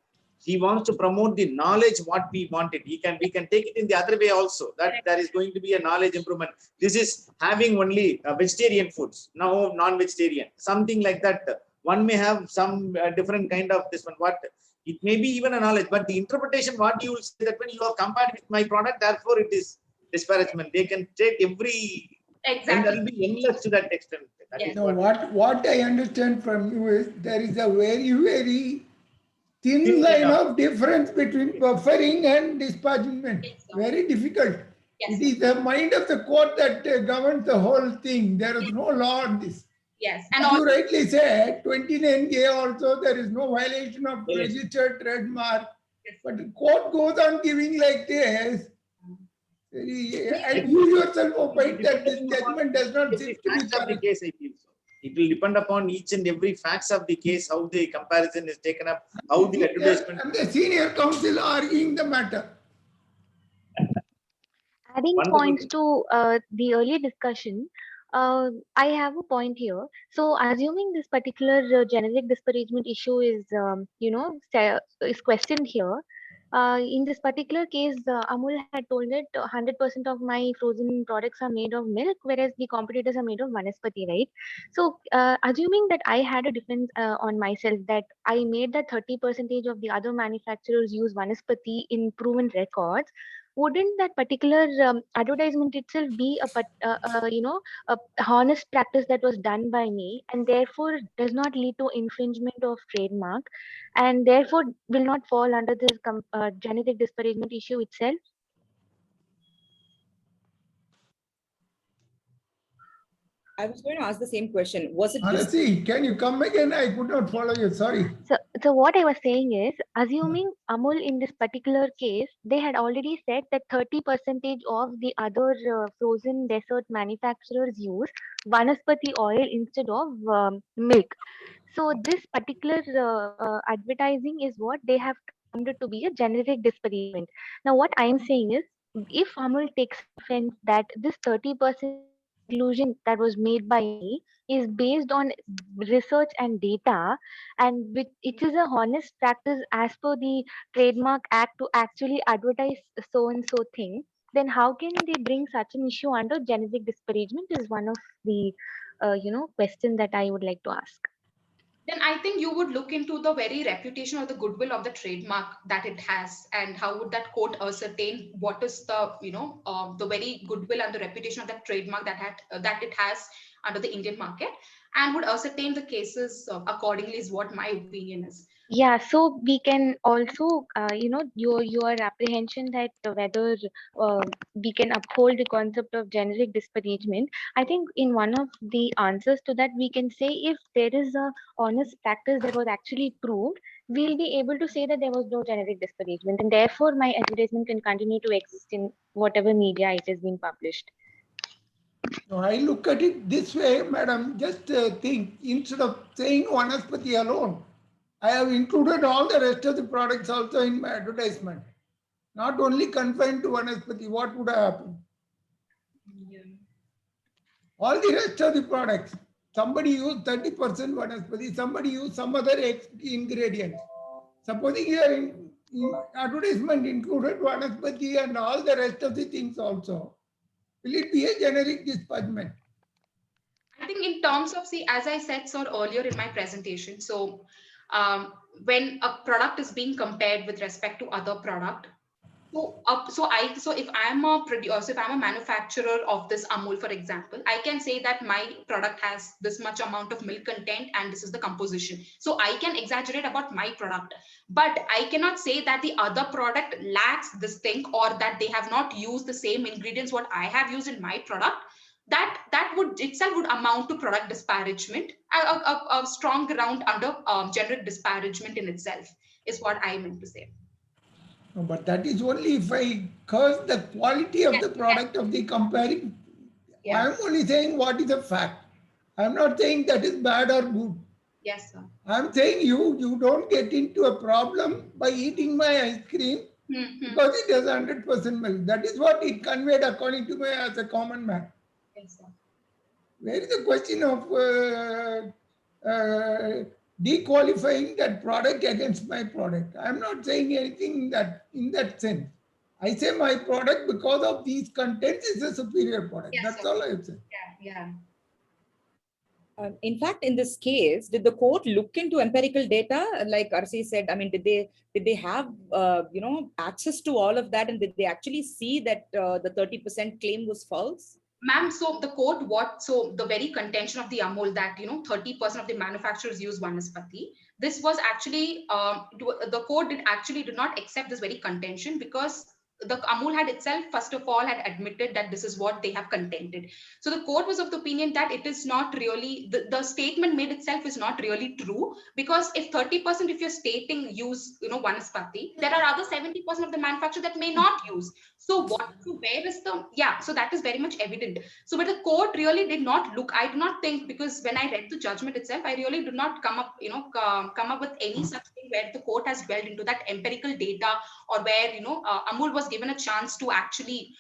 he wants to promote the knowledge what we wanted. We can take it in the other way also. That there is going to be a knowledge improvement. This is having only vegetarian foods, now non-vegetarian, something like that. One may have some different kind of this one. What it may be even a knowledge, but the interpretation what you will say that when you are compared with my product, therefore it is disparagement. They can take every, and there Exactly. will be endless to that extent. That Yes. is No, what I understand from you is there is a very, very thin Thin line line of difference between buffering and disparagement. Yes, sir. Very difficult. Yes, It is the mind of the court that governs the whole thing. There is no law on this. yes. And As you also, rightly said, 29A also, there is no violation of Yes. registered trademark. Yes. But the court goes on giving like this. And you yourself opine that this judgment does not seem to be facts of the correct. case, I feel so. It will depend upon each and every facts of the case, how the comparison is taken up, how the advertisement. And the senior counsel arguing the matter. Adding Wonderful. points to the earlier discussion, I have a point here. So, assuming this particular generic disparagement issue is, is questioned here, in this particular case, Amul had told that 100% of my frozen products are made of milk, whereas the competitors are made of vanaspati, right? So, assuming that I had a defense on myself that I made that 30% of the other manufacturers use vanaspati in proven records, wouldn't that particular advertisement itself be a honest practice that was done by me, and therefore does not lead to infringement of trademark, and therefore will not fall under this genetic disparagement issue itself? I was going to ask the same question. Was it Honestly, can you come again? I could not follow you. Sorry. So what I was saying is, assuming Amul in this particular case, they had already said that 30% of the other frozen dessert manufacturers use vanaspati oil instead of milk. So this particular advertising is what they have termed it to be a generic disparagement. Now, what I am saying is, if Amul takes offense that this 30% conclusion that was made by me is based on research and data, and which it is a honest practice as per the Trademark Act to actually advertise so and so thing, then how can they bring such an issue under generic disparagement? Is one of the question that I would like to ask. then I think you would look into the very reputation or the goodwill of the trademark that it has, and how would that court ascertain what is the the very goodwill and the reputation of that trademark that it has under the Indian market, and would ascertain the cases accordingly, is what my opinion is. Yeah, so we can also, your apprehension that whether we can uphold the concept of generic disparagement. I think in one of the answers to that, we can say if there is a honest practice that was actually proved, we'll be able to say that there was no generic disparagement, and therefore my advertisement can continue to exist in whatever media it has been published. No, I look at it this way, madam. Just think, instead of saying vanaspati alone, I have included all the rest of the products also in my advertisement. Not only confined to vanaspati, what would have happened? Yeah. All the rest of the products. Somebody used 30% vanaspati, somebody used some other ingredients. Supposing your in advertisement included vanaspati and all the rest of the things also, will it be a generic disparagement? I think in terms of, see, as I said sir earlier in my presentation, so when a product is being compared with respect to other product, so if I'm a producer, if I'm a manufacturer of this Amul, for example, I can say that my product has this much amount of milk content and this is the composition. So I can exaggerate about my product, but I cannot say that the other product lacks this thing, or that they have not used the same ingredients what I have used in my product. That would itself would amount to product disparagement, a strong ground under generic disparagement in itself, is what I meant to say. No, but that is only if I curse the quality of the product of the comparing. Yes. I am only saying what is a fact. I am not saying that is bad or good. Yes, sir. I am saying you don't get into a problem by eating my ice cream because it has 100% milk. That is what it conveyed according to me as a common man. Yes, sir. Where is the question of dequalifying that product against my product? I am not saying anything in that sense. I say my product because of these contents is a superior product. Yes, That's sir. all I have said. Yeah. In fact, in this case, did the court look into empirical data? Like Arsi said, I mean, did they have access to all of that, and did they actually see that the 30% claim was false? Ma'am, so the court, so the very contention of the Amul that 30% of the manufacturers use Vanaspati. This was actually the court did not accept this very contention, because the Amul had itself, first of all, had admitted that this is what they have contended. So the court was of the opinion that it is not really, the statement made itself is not really true, because if 30%, if you're stating use, Vanaspati, there are other 70% of the manufacturer that may not use. So where is the, so that is very much evident. So, but the court really did not look, I do not think, because when I read the judgment itself, I really did not come up with any such thing where the court has dwelled into that empirical data, or where, Amul was given a chance to actually,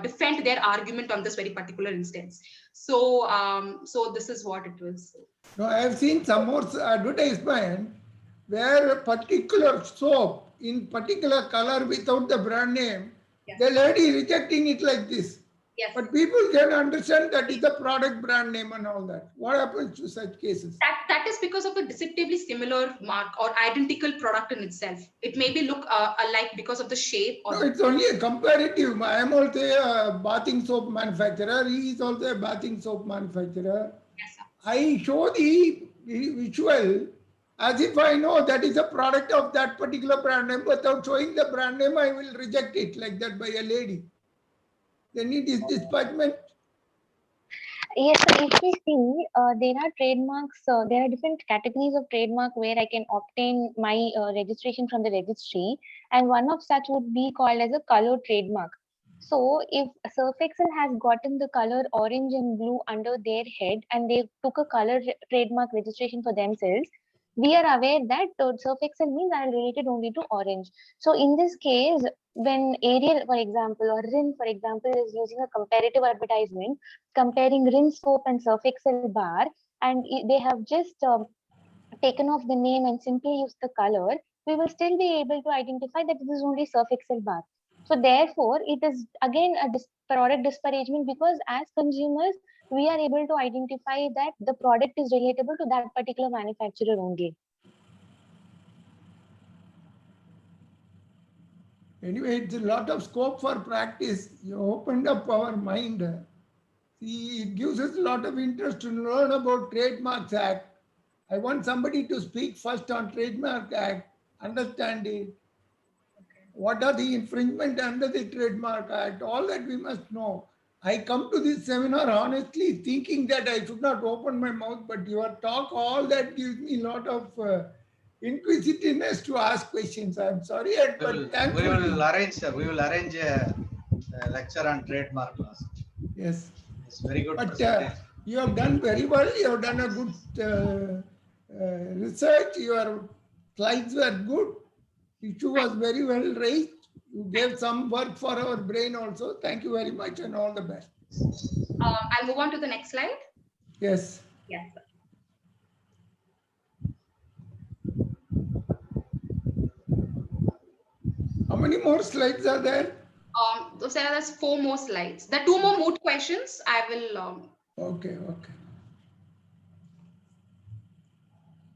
defend their argument on this very particular instance. So, so this is what it was. No, I have seen some more advertisement where a particular soap in particular color without the brand name, Yes. the lady rejecting it like this. Yes. But people can understand that is the product brand name and all that. What happens to such cases? That is because of the deceptively similar mark or identical product in itself. It may be look alike because of the shape. Or no, it's only a comparative. I am also a bathing soap manufacturer. He is also a bathing soap manufacturer. Yes, sir. I show the visual as if I know that is a product of that particular brand name. Without showing the brand name, I will reject it like that by a lady. Then it is dispatchment. Yes, so if we see, there are trademarks, there are different categories of trademark where I can obtain my registration from the registry, and one of such would be called as a color trademark. So if Surf Excel has gotten the color orange and blue under their head and they took a color trademark registration for themselves, we are aware that Surf Excel means I am related only to orange. So in this case, when Ariel, for example, or Rin, for example, is using a comparative advertisement, comparing Rin soap and Surf Excel bar, and they have just taken off the name and simply used the color, we will still be able to identify that this is only Surf Excel bar. So therefore, it is again a product disparagement, because as consumers, we are able to identify that the product is relatable to that particular manufacturer only. Anyway, it's a lot of scope for practice. You opened up our mind. See, it gives us a lot of interest to learn about Trademarks Act. I want somebody to speak first on Trademark Act, understand it. What are the infringement under the Trademark Act? All that we must know. I come to this seminar honestly thinking that I should not open my mouth, but your talk, all that gives me a lot of inquisitiveness to ask questions. I'm sorry, but thankfully. We will arrange a lecture on trademark laws. Yes. It's very good. But you have done very well. You have done a good research. Your slides were good. Issue was very well raised. You gave some work for our brain also. Thank you very much and all the best. I'll move on to the next slide. Yes. Yes, sir. How many more slides are there? So Sarah, there's 4 more slides. There are 2 more moot questions. I will. Okay.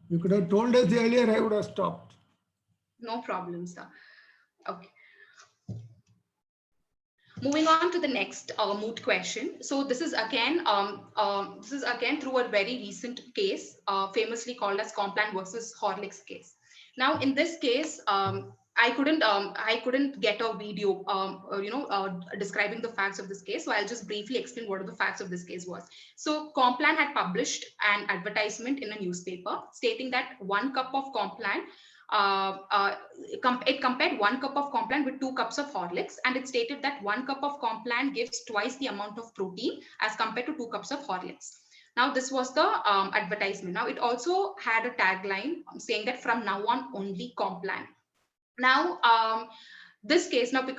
You could have told us earlier, I would have stopped. No problem, sir. Okay. Moving on to the next moot question. So this is again through a very recent case, famously called as Complan versus Horlicks case. Now, in this case, I couldn't get a video, describing the facts of this case. So I'll just briefly explain what the facts of this case was. So Complan had published an advertisement in a newspaper stating that 1 cup of Complan, it compared 1 cup of Complan with 2 cups of Horlicks, and it stated that 1 cup of Complan gives twice the amount of protein as compared to 2 cups of Horlicks. Now, this was the advertisement. Now, it also had a tagline saying that from now on, only Complan. Now, this case, now, the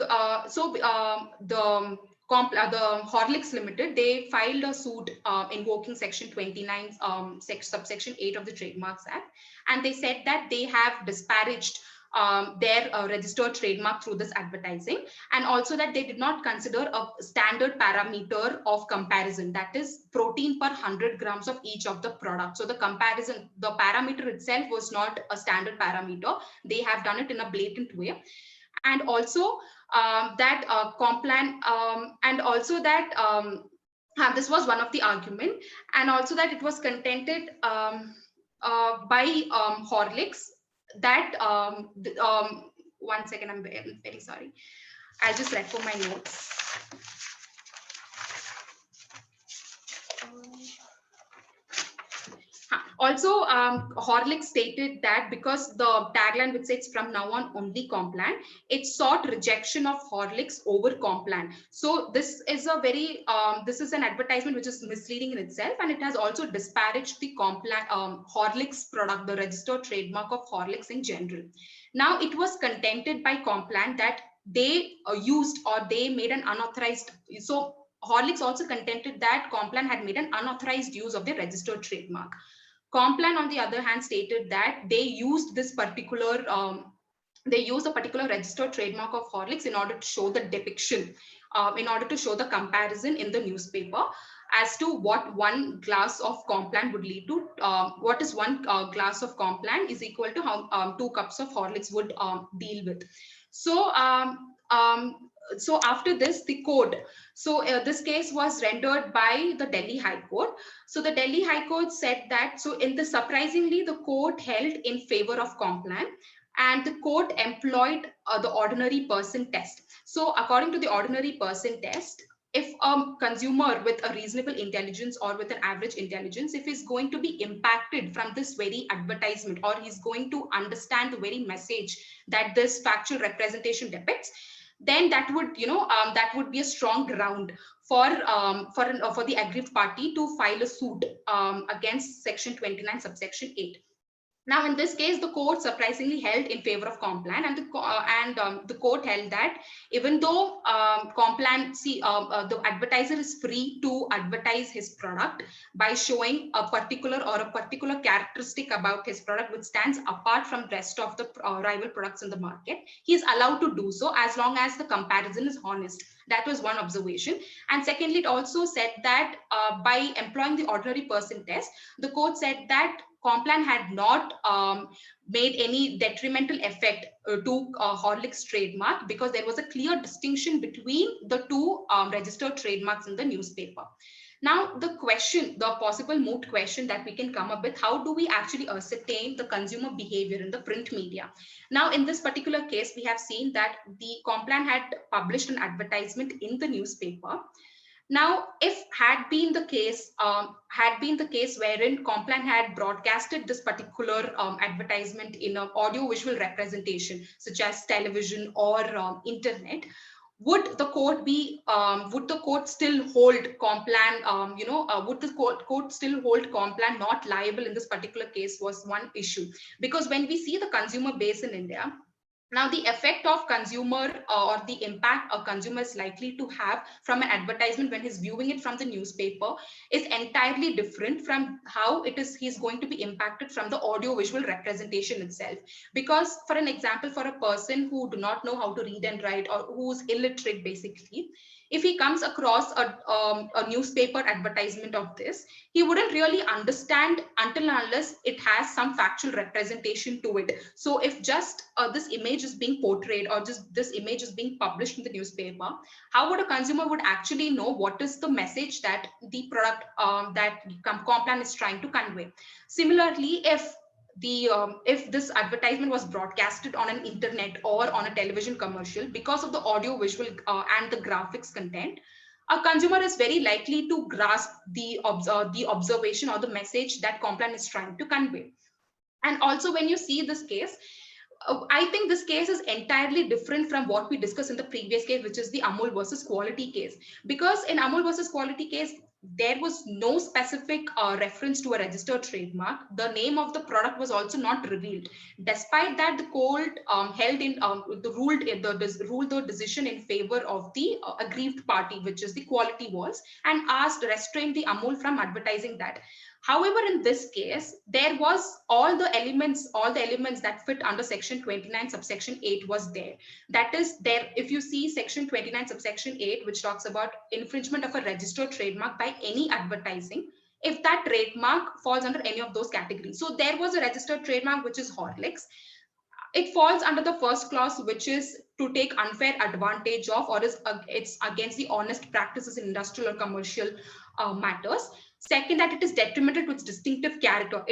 Horlicks Limited, they filed a suit invoking section 29, subsection 8 of the Trademarks Act. And they said that they have disparaged their registered trademark through this advertising, and also that they did not consider a standard parameter of comparison, that is protein per 100 grams of each of the products. So the comparison, the parameter itself was not a standard parameter. They have done it in a blatant way. And also that Complan, and also that this was one of the argument, and also that it was contended by Horlicks that one second, I'm very sorry, I'll just refer my notes. Also, Horlicks stated that because the tagline which says from now on only Complan, it sought rejection of Horlicks over Complan. So this is a very, this is an advertisement which is misleading in itself, and it has also disparaged the Complan, Horlicks product, the registered trademark of Horlicks in general. Now it was contended by Complan that they used, or they made an unauthorized, so Horlicks also contended that Complan had made an unauthorized use of the registered trademark. Complan, on the other hand, stated that they used this particular, they used a particular registered trademark of Horlicks in order to show the depiction, in order to show the comparison in the newspaper as to what one glass of Complan would lead to. What is one glass of Complan is equal to how 2 cups of Horlicks would deal with. So, so after this, the code. So this case was rendered by the Delhi High Court. So the Delhi High Court said that, so in the surprisingly, the court held in favor of Complan, and the court employed the ordinary person test. So according to the ordinary person test, if a consumer with a reasonable intelligence or with an average intelligence, if he's going to be impacted from this very advertisement, or he's going to understand the very message that this factual representation depicts, then that would, you know, that would be a strong ground for the aggrieved party to file a suit against Section 29, subsection 8. Now, in this case, the court surprisingly held in favor of Complan, and the court held that even though Complan, the advertiser is free to advertise his product by showing a particular characteristic about his product which stands apart from the rest of the rival products in the market, he is allowed to do so as long as the comparison is honest. That was one observation. And secondly, it also said that by employing the ordinary person test, the court said that Complan had not made any detrimental effect to Horlicks trademark, because there was a clear distinction between the two registered trademarks in the newspaper. Now, the question, the possible moot question that we can come up with, how do we actually ascertain the consumer behavior in the print media? Now, in this particular case, we have seen that the Complan had published an advertisement in the newspaper. Now, if had been the case wherein Complan had broadcasted this particular advertisement in an audio-visual representation, such as television or internet, would the court be? Would the court still hold Complan? Would the court still hold Complan not liable in this particular case? Was one issue, because when we see the consumer base in India. Now, the effect of consumer or the impact a consumer is likely to have from an advertisement when he's viewing it from the newspaper is entirely different from how it is he's going to be impacted from the audio visual representation itself. Because for an example, for a person who do not know how to read and write, or who's illiterate basically, if he comes across a newspaper advertisement of this, he wouldn't really understand until and unless it has some factual representation to it. So if just this image is being portrayed, or just this image is being published in the newspaper, how would a consumer would actually know what is the message that the product that Complan is trying to convey? Similarly, if this advertisement was broadcasted on an internet or on a television commercial, because of the audio visual and the graphics content, a consumer is very likely to grasp the observation or the message that Complan is trying to convey. And also, when you see this case, I think this case is entirely different from what we discussed in the previous case, which is the Amul versus Quality case. Because in Amul versus Quality case, there was no specific reference to a registered trademark. The name of the product was also not revealed. Despite that, the court ruled the decision in favor of the aggrieved party, which is the Quality Wars, and restrained the Amul from advertising that. However, in this case, there was all the elements that fit under section 29 subsection 8 was there. That is there, if you see section 29 subsection 8, which talks about infringement of a registered trademark by any advertising, if that trademark falls under any of those categories. So there was a registered trademark, which is Horlicks. It falls under the first clause, which is to take unfair advantage of, or it's against the honest practices in industrial or commercial matters. Second, that it is detrimental to its distinctive character.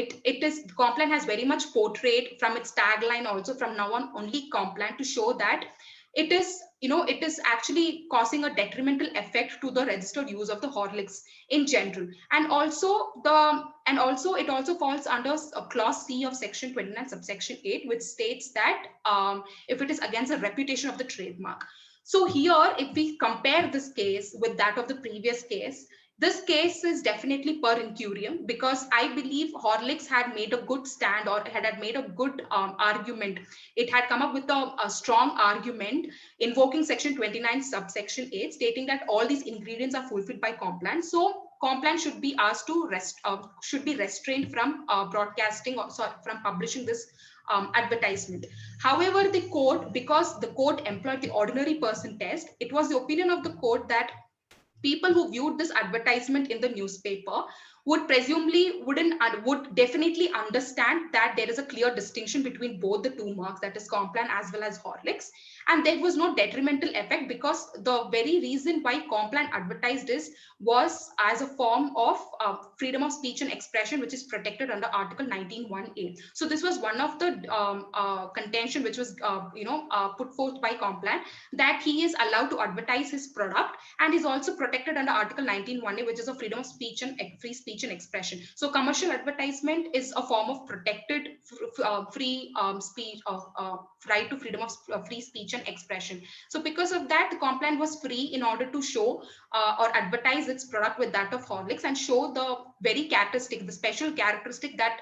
Complan has very much portrayed from its tagline also, from now on only Complan, to show that it is actually causing a detrimental effect to the registered use of the Horlicks in general. And also it also falls under clause C of section 29 subsection 8, which states that if it is against the reputation of the trademark. So here, if we compare this case with that of the previous case, this case is definitely per incurium, because I believe Horlicks had made a good stand, or had made a good argument. It had come up with a strong argument invoking section 29 subsection 8, stating that all these ingredients are fulfilled by Complan. So Complan should be asked to should be restrained from broadcasting, or from publishing this advertisement. However, the court, because the court employed the ordinary person test, it was the opinion of the court that people who viewed this advertisement in the newspaper would definitely understand that there is a clear distinction between both the two marks, that is Complan as well as Horlicks, and there was no detrimental effect, because the very reason why Complan advertised this was as a form of freedom of speech and expression, which is protected under Article 19(1)(a). So this was one of the contention which was put forth by Complan, that he is allowed to advertise his product and is also protected under Article 19(1)(a), which is a freedom of speech and free speech and expression. So commercial advertisement is a form of protected free speech, right to freedom of free speech and expression. So because of that, the Complan was free in order to show or advertise its product with that of Horlicks, and show the very characteristic, the special characteristic that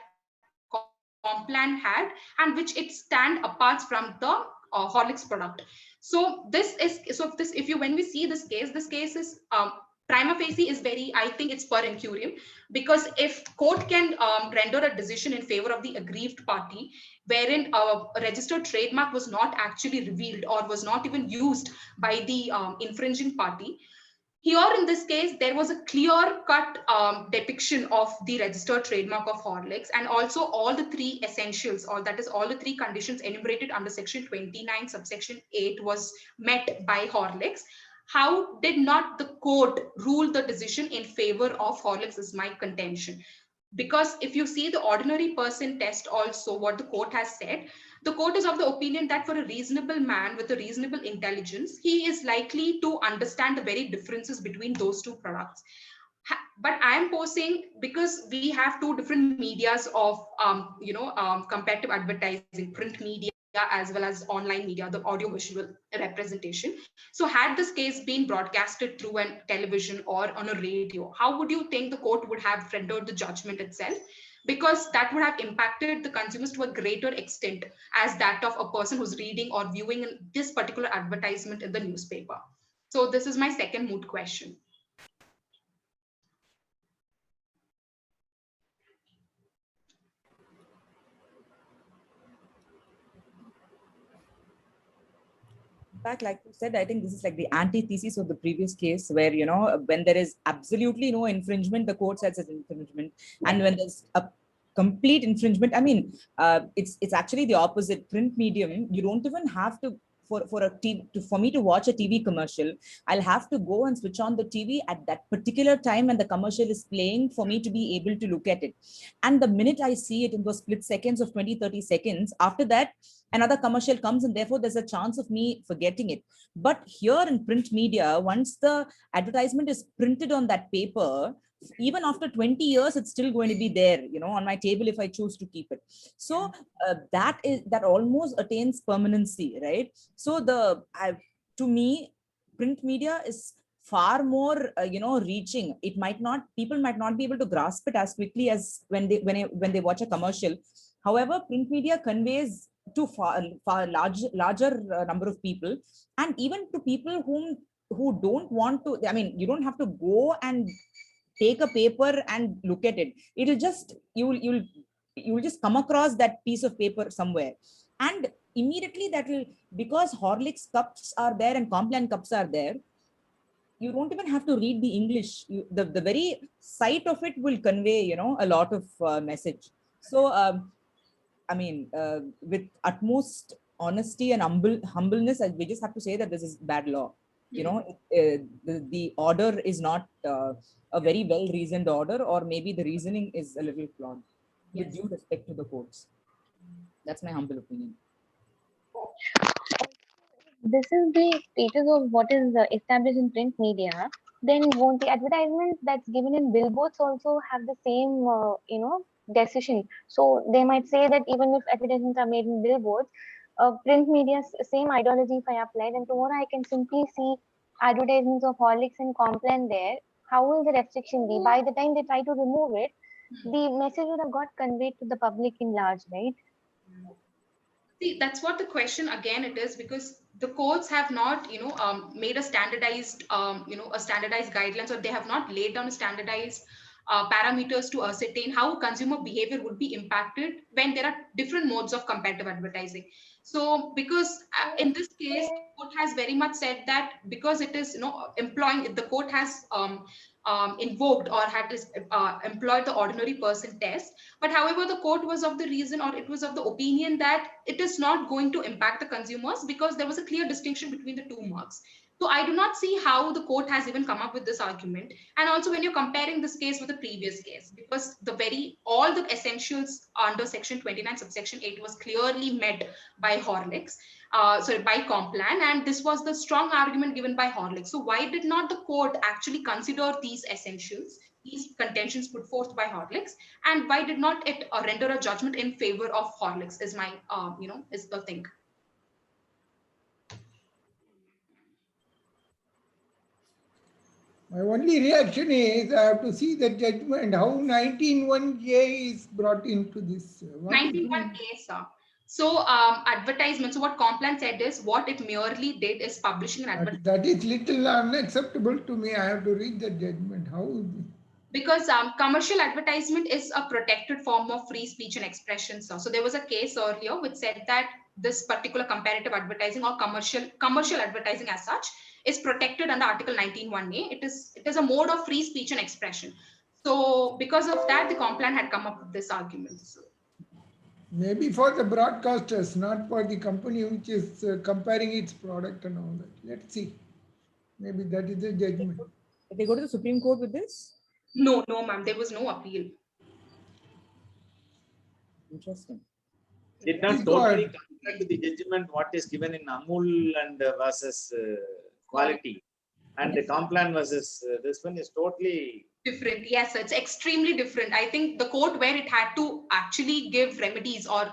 Complan had, and which it stand apart from the Horlicks product. So when we see this case is prima facie is very, I think it's per incurium, because if court can render a decision in favor of the aggrieved party, wherein a registered trademark was not actually revealed or was not even used by the infringing party, here in this case, there was a clear-cut depiction of the registered trademark of Horlicks, and also all the three essentials, or that is all the three conditions enumerated under section 29 subsection 8 was met by Horlicks. How did not the court rule the decision in favor of Horlicks is my contention. Because if you see the ordinary person test also, what the court has said, the court is of the opinion that for a reasonable man with a reasonable intelligence, he is likely to understand the very differences between those two products. But I am posing, because we have two different medias of comparative advertising, print media as well as online media, the audio-visual representation. So had this case been broadcasted through a television or on a radio, how would you think the court would have rendered the judgment itself? Because that would have impacted the consumers to a greater extent as that of a person who's reading or viewing this particular advertisement in the newspaper. So this is my second moot question. Fact, like you said, I think this is like the antithesis of the previous case, where when there is absolutely no infringement, the court says it's infringement, and when there's a complete infringement, I mean, it's actually the opposite. Print medium, you don't even have to for me to watch a TV commercial. I'll have to go and switch on the TV at that particular time when the commercial is playing for me to be able to look at it. And the minute I see it in those split seconds of 20-30 seconds, after that, another commercial comes, and therefore there's a chance of me forgetting it. But here in print media, once the advertisement is printed on that paper, even after 20 years, it's still going to be there, on my table if I choose to keep it. So that almost attains permanency, right? So to me, print media is far more, reaching. People might not be able to grasp it as quickly as when they watch a commercial. However, print media conveys to far larger number of people, and even to people who don't want to. I mean, you don't have to go and take a paper and look at it. It'll just, you'll just come across that piece of paper somewhere. And immediately that will, because Horlicks cups are there and Complan cups are there, you don't even have to read the English. The very sight of it will convey, you know, a lot of message. So, I mean, with utmost honesty and humbleness, we just have to say that this is bad law. You know, the order is not a very well-reasoned order, or maybe the reasoning is a little flawed. With due respect to the courts. That's my humble opinion. This is the status of what is established in print media. Then won't the advertisements that's given in billboards also have the same, decision? So they might say that even if advertisements are made in billboards, print media, same ideology if I apply, then tomorrow I can simply see advertisements of Horlicks and Complan there. How will the restriction be? By the time they try to remove it, the message would have got conveyed to the public in large, right? See, that's what the question again it is, because the courts have not, made a standardized, a standardized guidelines, or they have not laid down a standardized parameters to ascertain how consumer behavior would be impacted when there are different modes of competitive advertising. So, because in this case, the court has very much said that because it is, employing, the court has invoked or had employed the ordinary person test. But however, the court was of the reason, or it was of the opinion that it is not going to impact the consumers because there was a clear distinction between the two marks. So I do not see how the court has even come up with this argument. And also when you're comparing this case with the previous case, because all the essentials under section 29 subsection 8 was clearly met by Horlicks, by Complan, and this was the strong argument given by Horlicks. So why did not the court actually consider these essentials, these contentions put forth by Horlicks, and why did not it render a judgment in favor of Horlicks is my, is the thing. My only reaction is I have to see the judgment, how 19(1)(a) is brought into this. 19(1)(a), sir. So advertisement, so what Complan said is what it merely did is publishing an advertisement. That is little unacceptable to me. I have to read the judgment. How? Because commercial advertisement is a protected form of free speech and expression, sir. So there was a case earlier which said that this particular comparative advertising or commercial advertising as such is protected under Article 19(1)(a). It is a mode of free speech and expression. So because of that, the Complan had come up with this argument. So. Maybe for the broadcasters, not for the company which is comparing its product and all that. Let's see. Maybe that is the judgment. Did they go to the Supreme Court with this? No, ma'am. There was no appeal. Interesting. Did not totally compare to the judgment what is given in Amul and versus quality, and the Complan versus this one is totally different. Yes, it's extremely different. I think the court where it had to actually give remedies or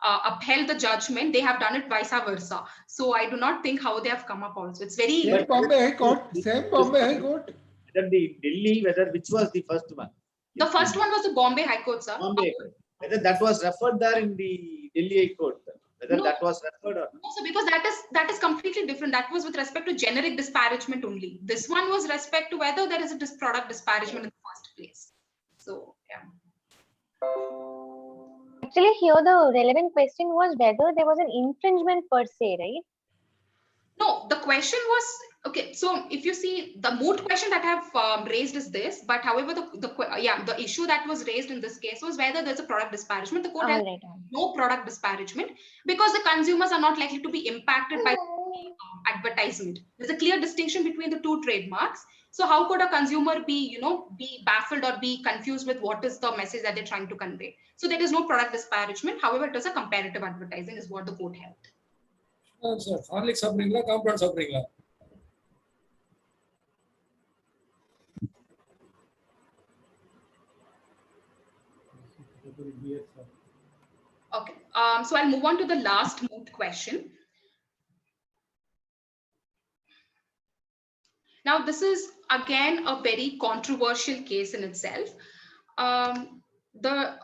upheld the judgment, they have done it vice versa. So I do not think how they have come up also. It's very same Bombay High Court. Same Bombay High Court. Whether the Delhi, which was the first one? The first one was the Bombay High Court, sir. Bombay. Whether that was referred there in the Delhi High Court, whether that was referred or no, so because that is completely different. That was with respect to generic disparagement only. This one was respect to whether there is a product disparagement in the first place. So yeah. Actually, here the relevant question was whether there was an infringement per se, right? No, the question was, okay, so if you see the moot question that I have raised is this, but however, the issue that was raised in this case was whether there's a product disparagement. The court has no product disparagement because the consumers are not likely to be impacted by advertisement. There's a clear distinction between the two trademarks. So how could a consumer be, be baffled or be confused with what is the message that they're trying to convey? So there is no product disparagement. However, it is a comparative advertising is what the court held. Sir, Horlicks sappringa, Complan sappringa. Okay, so I'll move on to the last moot question. Now, this is again a very controversial case in itself. The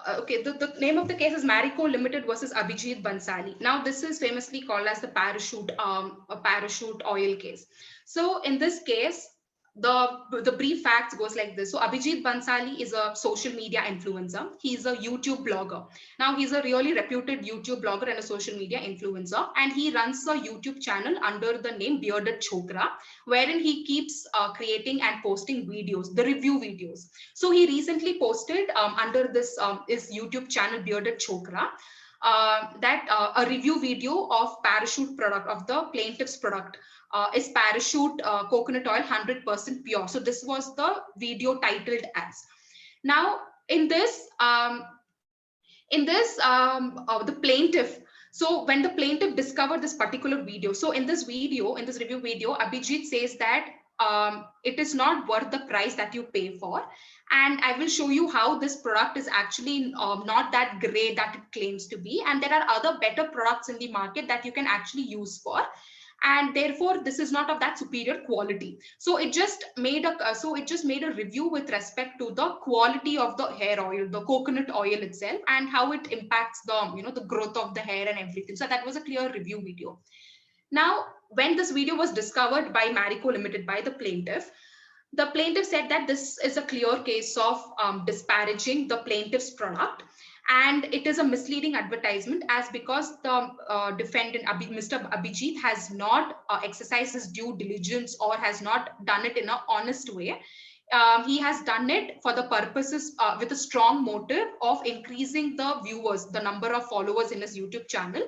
name of the case is Marico Limited versus Abhijit Bansali. Now, this is famously called as the parachute oil case. So, in this case, the brief facts goes like this. So Abhijit Bansali is a social media influencer. He's a YouTube blogger. Now he's a really reputed YouTube blogger and a social media influencer, and he runs a YouTube channel under the name Bearded Chokra, wherein he keeps creating and posting videos, the review videos. So he recently posted under this his YouTube channel Bearded Chokra a review video of Parachute product, of the plaintiff's product. Is Parachute coconut oil 100% pure. So this was the video titled as. Now in this the plaintiff, so when the plaintiff discovered this particular video, so in this video, in this review video, Abhijit says that it is not worth the price that you pay for, and I will show you how this product is actually not that great that it claims to be, and there are other better products in the market that you can actually use for, and therefore this is not of that superior quality. So it just made a review with respect to the quality of the hair oil, the coconut oil itself, and how it impacts the the growth of the hair and everything. So that was a clear review video. Now when this video was discovered by Marico Limited, by the plaintiff said that this is a clear case of disparaging the plaintiff's product, and it is a misleading advertisement, as because the defendant Mr. Abhijit has not exercised his due diligence or has not done it in an honest way. He has done it for the purposes with a strong motive of increasing the viewers, the number of followers in his YouTube channel,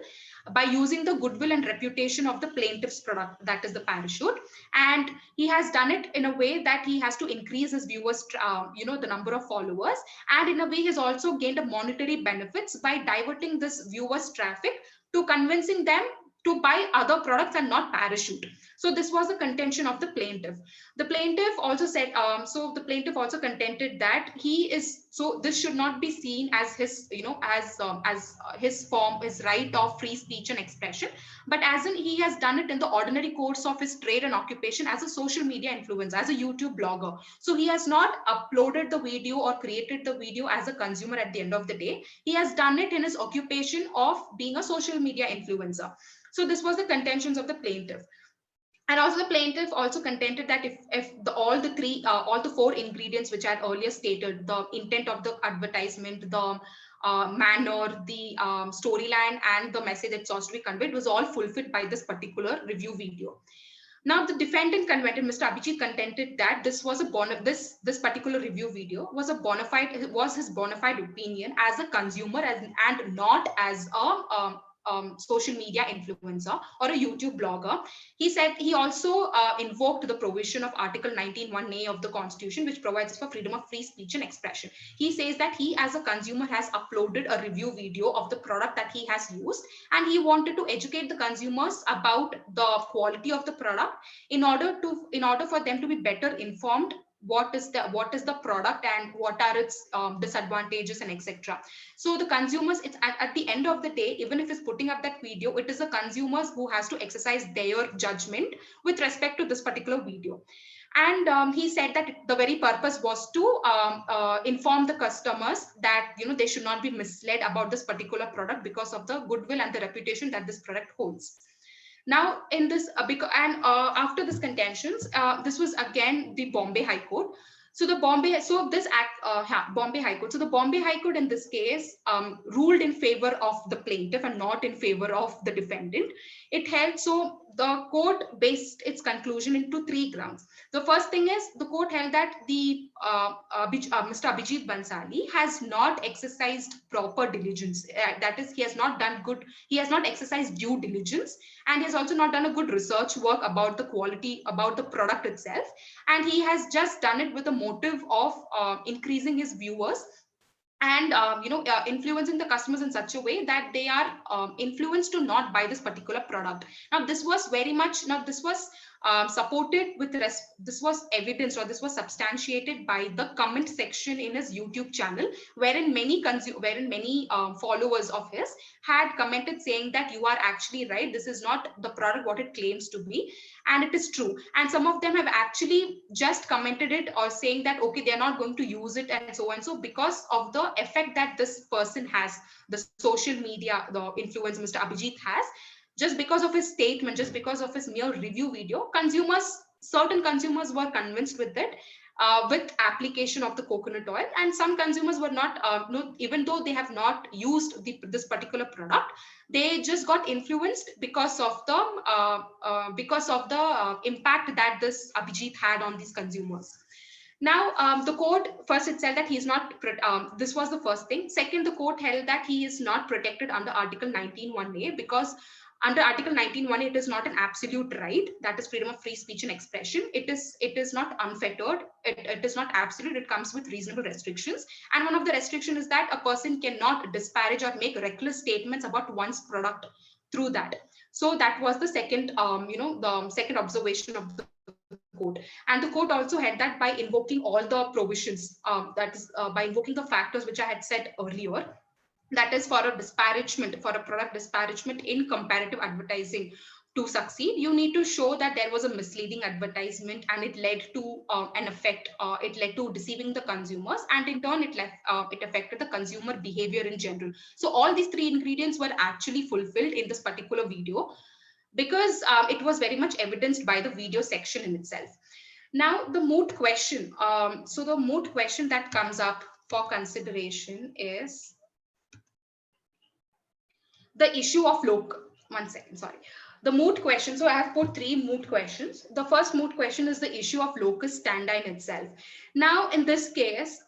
by using the goodwill and reputation of the plaintiff's product, that is the Parachute. And he has done it in a way that he has to increase his viewers, the number of followers, and in a way he's also gained a monetary benefits by diverting this viewers traffic to convincing them to buy other products and not Parachute. So this was the contention of the plaintiff. The plaintiff also said, so the plaintiff also contended that this should not be seen as his, as his form, his right of free speech and expression, but as in he has done it in the ordinary course of his trade and occupation as a social media influencer, as a YouTube blogger. So he has not uploaded the video or created the video as a consumer at the end of the day. He has done it in his occupation of being a social media influencer. So this was the contentions of the plaintiff. And also the plaintiff also contended that if all the four ingredients which I had earlier stated, the intent of the advertisement, the manner, the storyline, and the message that sought to be conveyed was all fulfilled by this particular review video. Now the defendant contended, Mr. Abhijit contended that this was this particular review video was his bona fide opinion as a consumer and not as a social media influencer or a YouTube blogger. He said he also invoked the provision of Article 19(1)(a) of the Constitution, which provides for freedom of free speech and expression. He says that he as a consumer has uploaded a review video of the product that he has used, and he wanted to educate the consumers about the quality of the product in order for them to be better informed what is the product and what are its disadvantages and etc. So the consumers, it's at the end of the day, even if it's putting up that video, it is the consumers who has to exercise their judgment with respect to this particular video. And he said that the very purpose was to inform the customers that they should not be misled about this particular product because of the goodwill and the reputation that this product holds. Now, in this, after this contentions, this was again the Bombay High Court. So the Bombay High Court. So the Bombay High Court in this case ruled in favor of the plaintiff and not in favor of the defendant. It held, so the court based its conclusion into three grounds. The first thing is the court held that the Mr. Abhijit Bansali has not exercised proper diligence. That is, he has not exercised due diligence, and he has also not done a good research work about the quality, about the product itself. And he has just done it with a motive of increasing his viewers and influencing the customers in such a way that they are influenced to not buy this particular product. Now this was supported with this was evidence, or this was substantiated by the comment section in his YouTube channel, wherein many followers of his had commented saying that you are actually right, this is not the product what it claims to be, and it is true. And some of them have actually just commented it or saying that okay, they are not going to use it and so because of the effect that this person has, the social media, the influence Mr. Abhijit has. Just because of his statement, just because of his mere review video, consumers certain consumers were convinced with it, with application of the coconut oil, and some consumers were not, even though they have not used this particular product, they just got influenced because of the impact that this Abhijit had on these consumers. Now, the court first it said that he's not, this was the first thing. Second, the court held that he is not protected under Article 19(1)(a), because under Article 19(1)(a), it is not an absolute right, that is freedom of free speech and expression. It is not unfettered. It is not absolute. It comes with reasonable restrictions. And one of the restrictions is that a person cannot disparage or make reckless statements about one's product through that. So that was the second, the second observation of the court. And the court also had that by invoking all the provisions, that is by invoking the factors which I had said earlier, that is for a disparagement, for a product disparagement in comparative advertising to succeed, you need to show that there was a misleading advertisement and it led to an effect, it led to deceiving the consumers, and in turn it affected the consumer behavior in general. So all these three ingredients were actually fulfilled in this particular video, because it was very much evidenced by the video section in itself. Now, the moot question. So the moot question that comes up for consideration is the issue of the moot question. So I have put three moot questions. The first moot question is the issue of locus standi in itself. Now, in this case,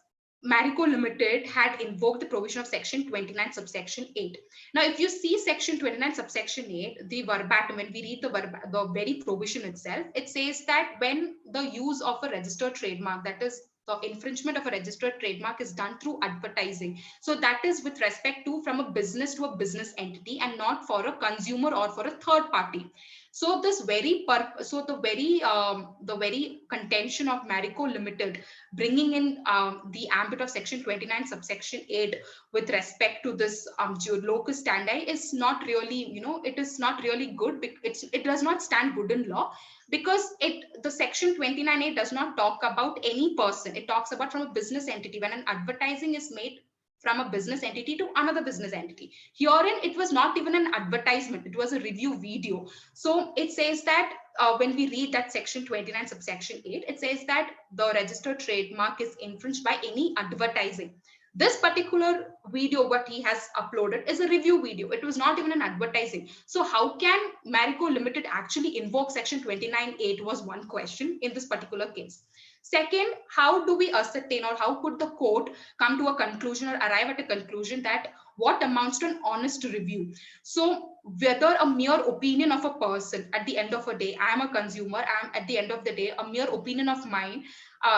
Marico Limited had invoked the provision of section 29 subsection 8. Now, if you see section 29 subsection 8, the verbatim, when we read the very provision itself, it says that when the use of a registered trademark, that is the infringement of a registered trademark, is done through advertising. So that is with respect to from a business to a business entity and not for a consumer or for a third party. So this very the very contention of Marico Limited bringing in the ambit of section 29 subsection 8 with respect to this locus standi is not really, it is not really good. It does not stand good in law, because the section 29(a) does not talk about any person. It talks about from a business entity. When an advertising is made from a business entity to another business entity. Herein, it was not even an advertisement. It was a review video. So it says that when we read that section 29 subsection 8, it says that the registered trademark is infringed by any advertising. This particular video, what he has uploaded, is a review video. It was not even an advertising. So how can Marico Limited actually invoke section 29(8) was one question in this particular case. Second, how do we ascertain, or how could the court come to a conclusion or arrive at a conclusion that what amounts to an honest review? So whether a mere opinion of a person at the end of a day, I am a consumer, I am at the end of the day, a mere opinion of mine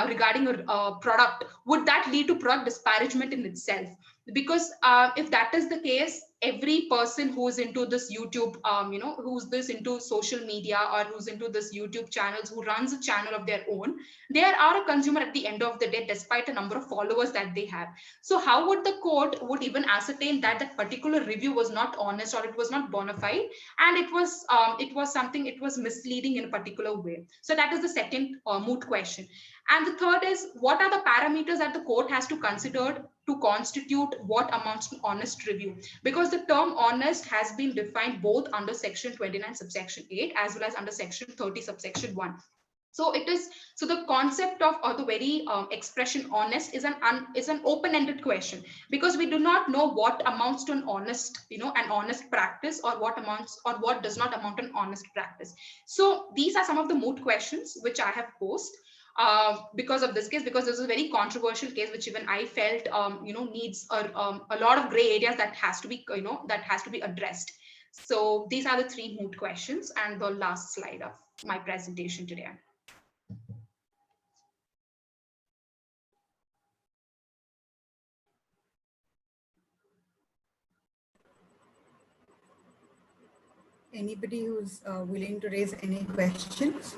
regarding a product, would that lead to product disparagement in itself? Because if that is the case, every person who's into this YouTube, who's into social media, or who's into this YouTube channels, who runs a channel of their own, they are a consumer at the end of the day, despite the number of followers that they have. So how would the court would even ascertain that that particular review was not honest, or it was not bona fide, and it was misleading in a particular way? So that is the second moot question. And the third is, what are the parameters that the court has to consider to constitute what amounts to honest review? Because the term honest has been defined both under section 29 subsection 8 as well as under section 30 subsection 1. So the concept of, or the very expression honest is an open-ended question, because we do not know what amounts to an honest, an honest practice, or what amounts, or what does not amount to an honest practice. So these are some of the moot questions which I have posed. Because of this case, because this is a very controversial case, which even I felt, needs a lot of gray areas that has to be, that has to be addressed. So these are the three moot questions and the last slide of my presentation today. Anybody who's willing to raise any questions?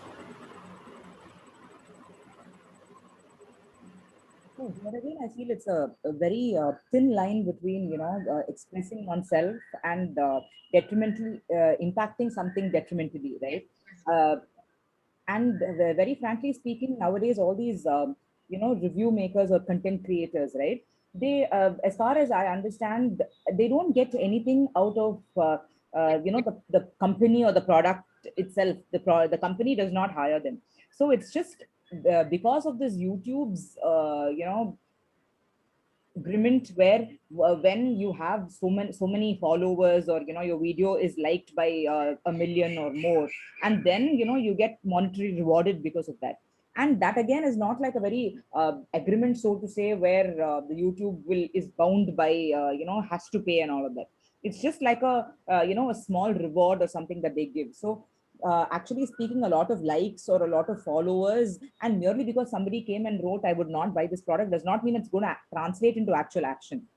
But again, I feel it's a very thin line between, expressing oneself and detrimentally impacting something detrimentally, right? And very frankly speaking, nowadays, all these, review makers or content creators, right? They, as far as I understand, they don't get anything out of, the company or the product itself, the company does not hire them. So it's just because of this YouTube's, agreement, where when you have so many followers, or your video is liked by 1 million or more, and then you get monetary rewarded because of that. And that again is not like a very agreement, so to say, where the YouTube is bound by has to pay and all of that. It's just like a small reward or something that they give. So actually speaking, a lot of likes or a lot of followers, and merely because somebody came and wrote, I would not buy this product, does not mean it's going to translate into actual action.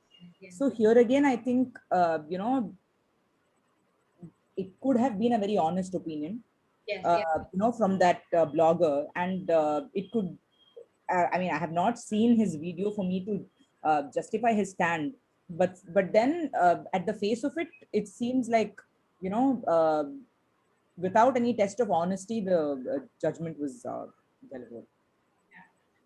So here again, I think, it could have been a very honest opinion, from that blogger, and it could, I mean, I have not seen his video for me to justify his stand, but then at the face of it, it seems like, without any test of honesty, the judgment was delivered.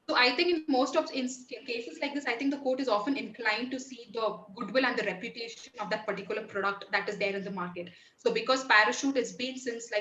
So I think in most of cases like this, I think the court is often inclined to see the goodwill and the reputation of that particular product that is there in the market. So because Parachute has been since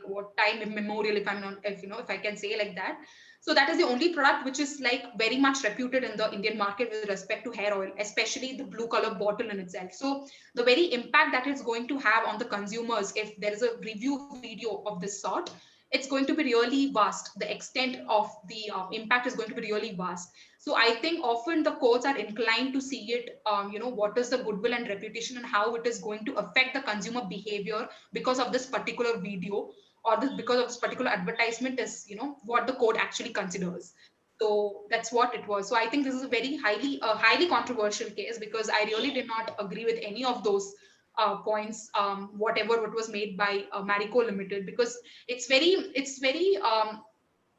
what time immemorial, if I can say like that. So that is the only product which is like very much reputed in the Indian market with respect to hair oil, especially the blue color bottle in itself. So the very impact that it's going to have on the consumers, if there is a review video of this sort, it's going to be really vast. The extent of the impact is going to be really vast. So I think often the courts are inclined to see it, what is the goodwill and reputation and how it is going to affect the consumer behavior because of this particular video, or because of this particular advertisement is, what the court actually considers. So that's what it was. So I think this is a very highly controversial case, because I really did not agree with any of those points, whatever what was made by Marico Limited, because it's very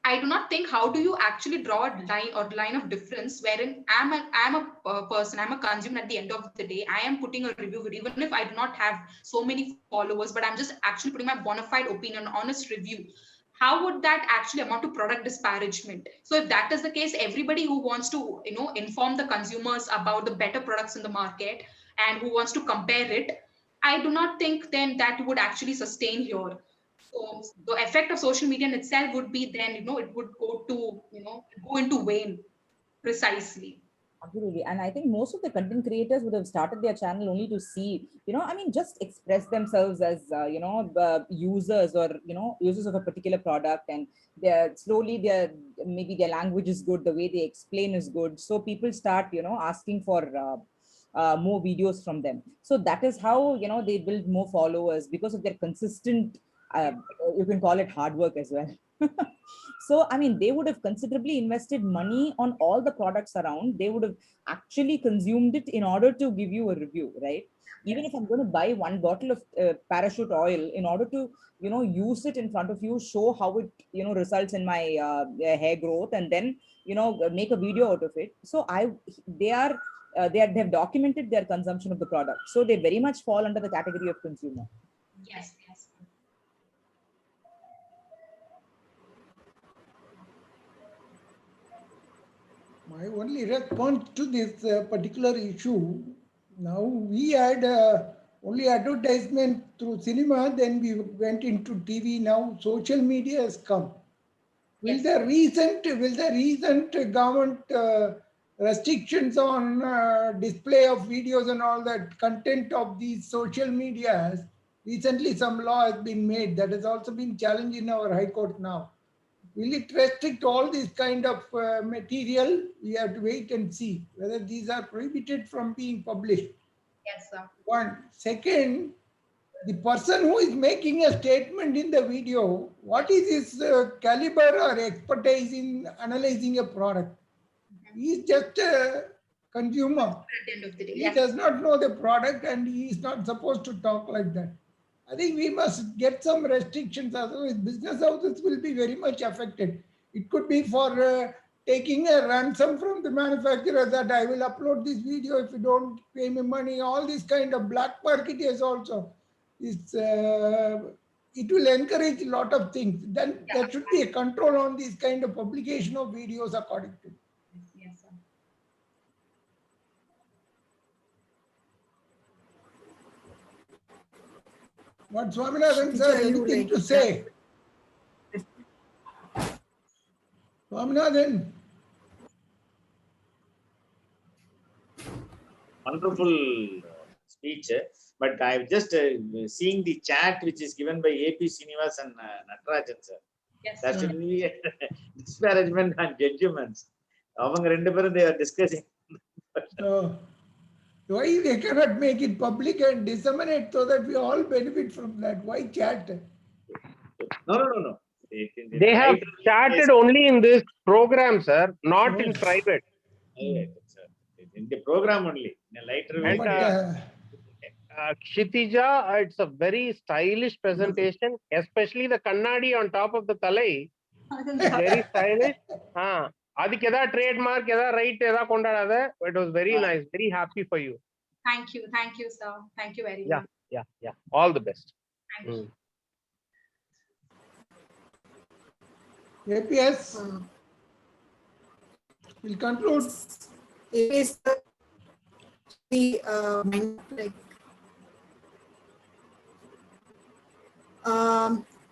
I do not think, how do you actually draw a line of difference wherein I'm a person, I'm a consumer at the end of the day. I am putting a review video, even if I do not have so many followers, but I'm just actually putting my bona fide opinion, honest review. How would that actually amount to product disparagement? So if that is the case, everybody who wants to, inform the consumers about the better products in the market and who wants to compare it, I do not think then that would actually sustain here. So the effect of social media in itself would be then, it would go into vain, precisely. Absolutely. And I think most of the content creators would have started their channel only to see, just express themselves as, users, or, users of a particular product. And maybe their language is good, the way they explain is good. So people start, asking for more videos from them. So that is how, they build more followers, because of their consistent, you can call it hard work as well. So, I mean, they would have considerably invested money on all the products around. They would have actually consumed it in order to give you a review, right? Even if I'm going to buy one bottle of Parachute oil, in order to, use it in front of you, show how it, results in my hair growth, and then, make a video out of it. So they have documented their consumption of the product. So they very much fall under the category of consumer. Yes, yes. My only response to this particular issue, now we had only advertisement through cinema, then we went into TV, now social media has come. Will the recent government restrictions on display of videos and all that content of these social medias, recently some law has been made that has also been challenged in our High Court now. Will it restrict all this kind of material? We have to wait and see whether these are prohibited from being published. Yes, sir. One. Second, the person who is making a statement in the video, what is his caliber or expertise in analyzing a product? He is just a consumer. At the end of the day, He does not know the product, and he is not supposed to talk like that. I think we must get some restrictions, otherwise business houses will be very much affected. It could be for taking a ransom from the manufacturer, that I will upload this video if you don't pay me money. All this kind of black market is also. It will encourage a lot of things. Then there should be a control on this kind of publication of videos according to me. Yes, sir. What Swaminathan sir, Kshitija, you anything like to say? Swaminathan. Wonderful speech, but I'm just seeing the chat which is given by AP Srinivas and Natarajan sir. Yes. That should be a disparagement and judgments. அவங்க ரெண்டு பேரும் they are discussing. So, why they cannot make it public and disseminate so that we all benefit from that? Why chat? No. They have chatted only in this program, sir, not in private. In the program only. In a lighter way. And Kshitija, it's a very stylish presentation, especially the kannadi on top of the thalai. Very stylish. அதுக்கு ஏதாவது trademark, ஏதாவது right ஏதாவது கொண்டாடாத. It was very nice. Very happy for you. Thank you, sir. Thank you very much. Yeah. All the best. Thank you. APS. We'll conclude. APS,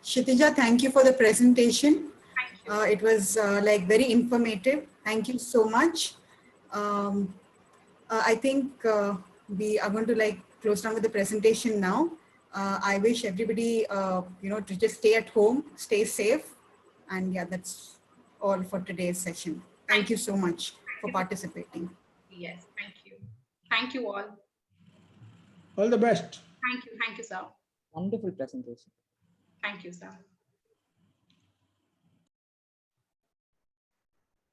Kshitija, thank you for the presentation. It was like very informative. Thank you so much. I think we are going to like close down with the presentation now. I wish everybody, to just stay at home, stay safe. And yeah, that's all for today's session. Thank you so much for participating. Yes, thank you. Thank you all. All the best. Thank you, sir. Wonderful presentation. Thank you, sir.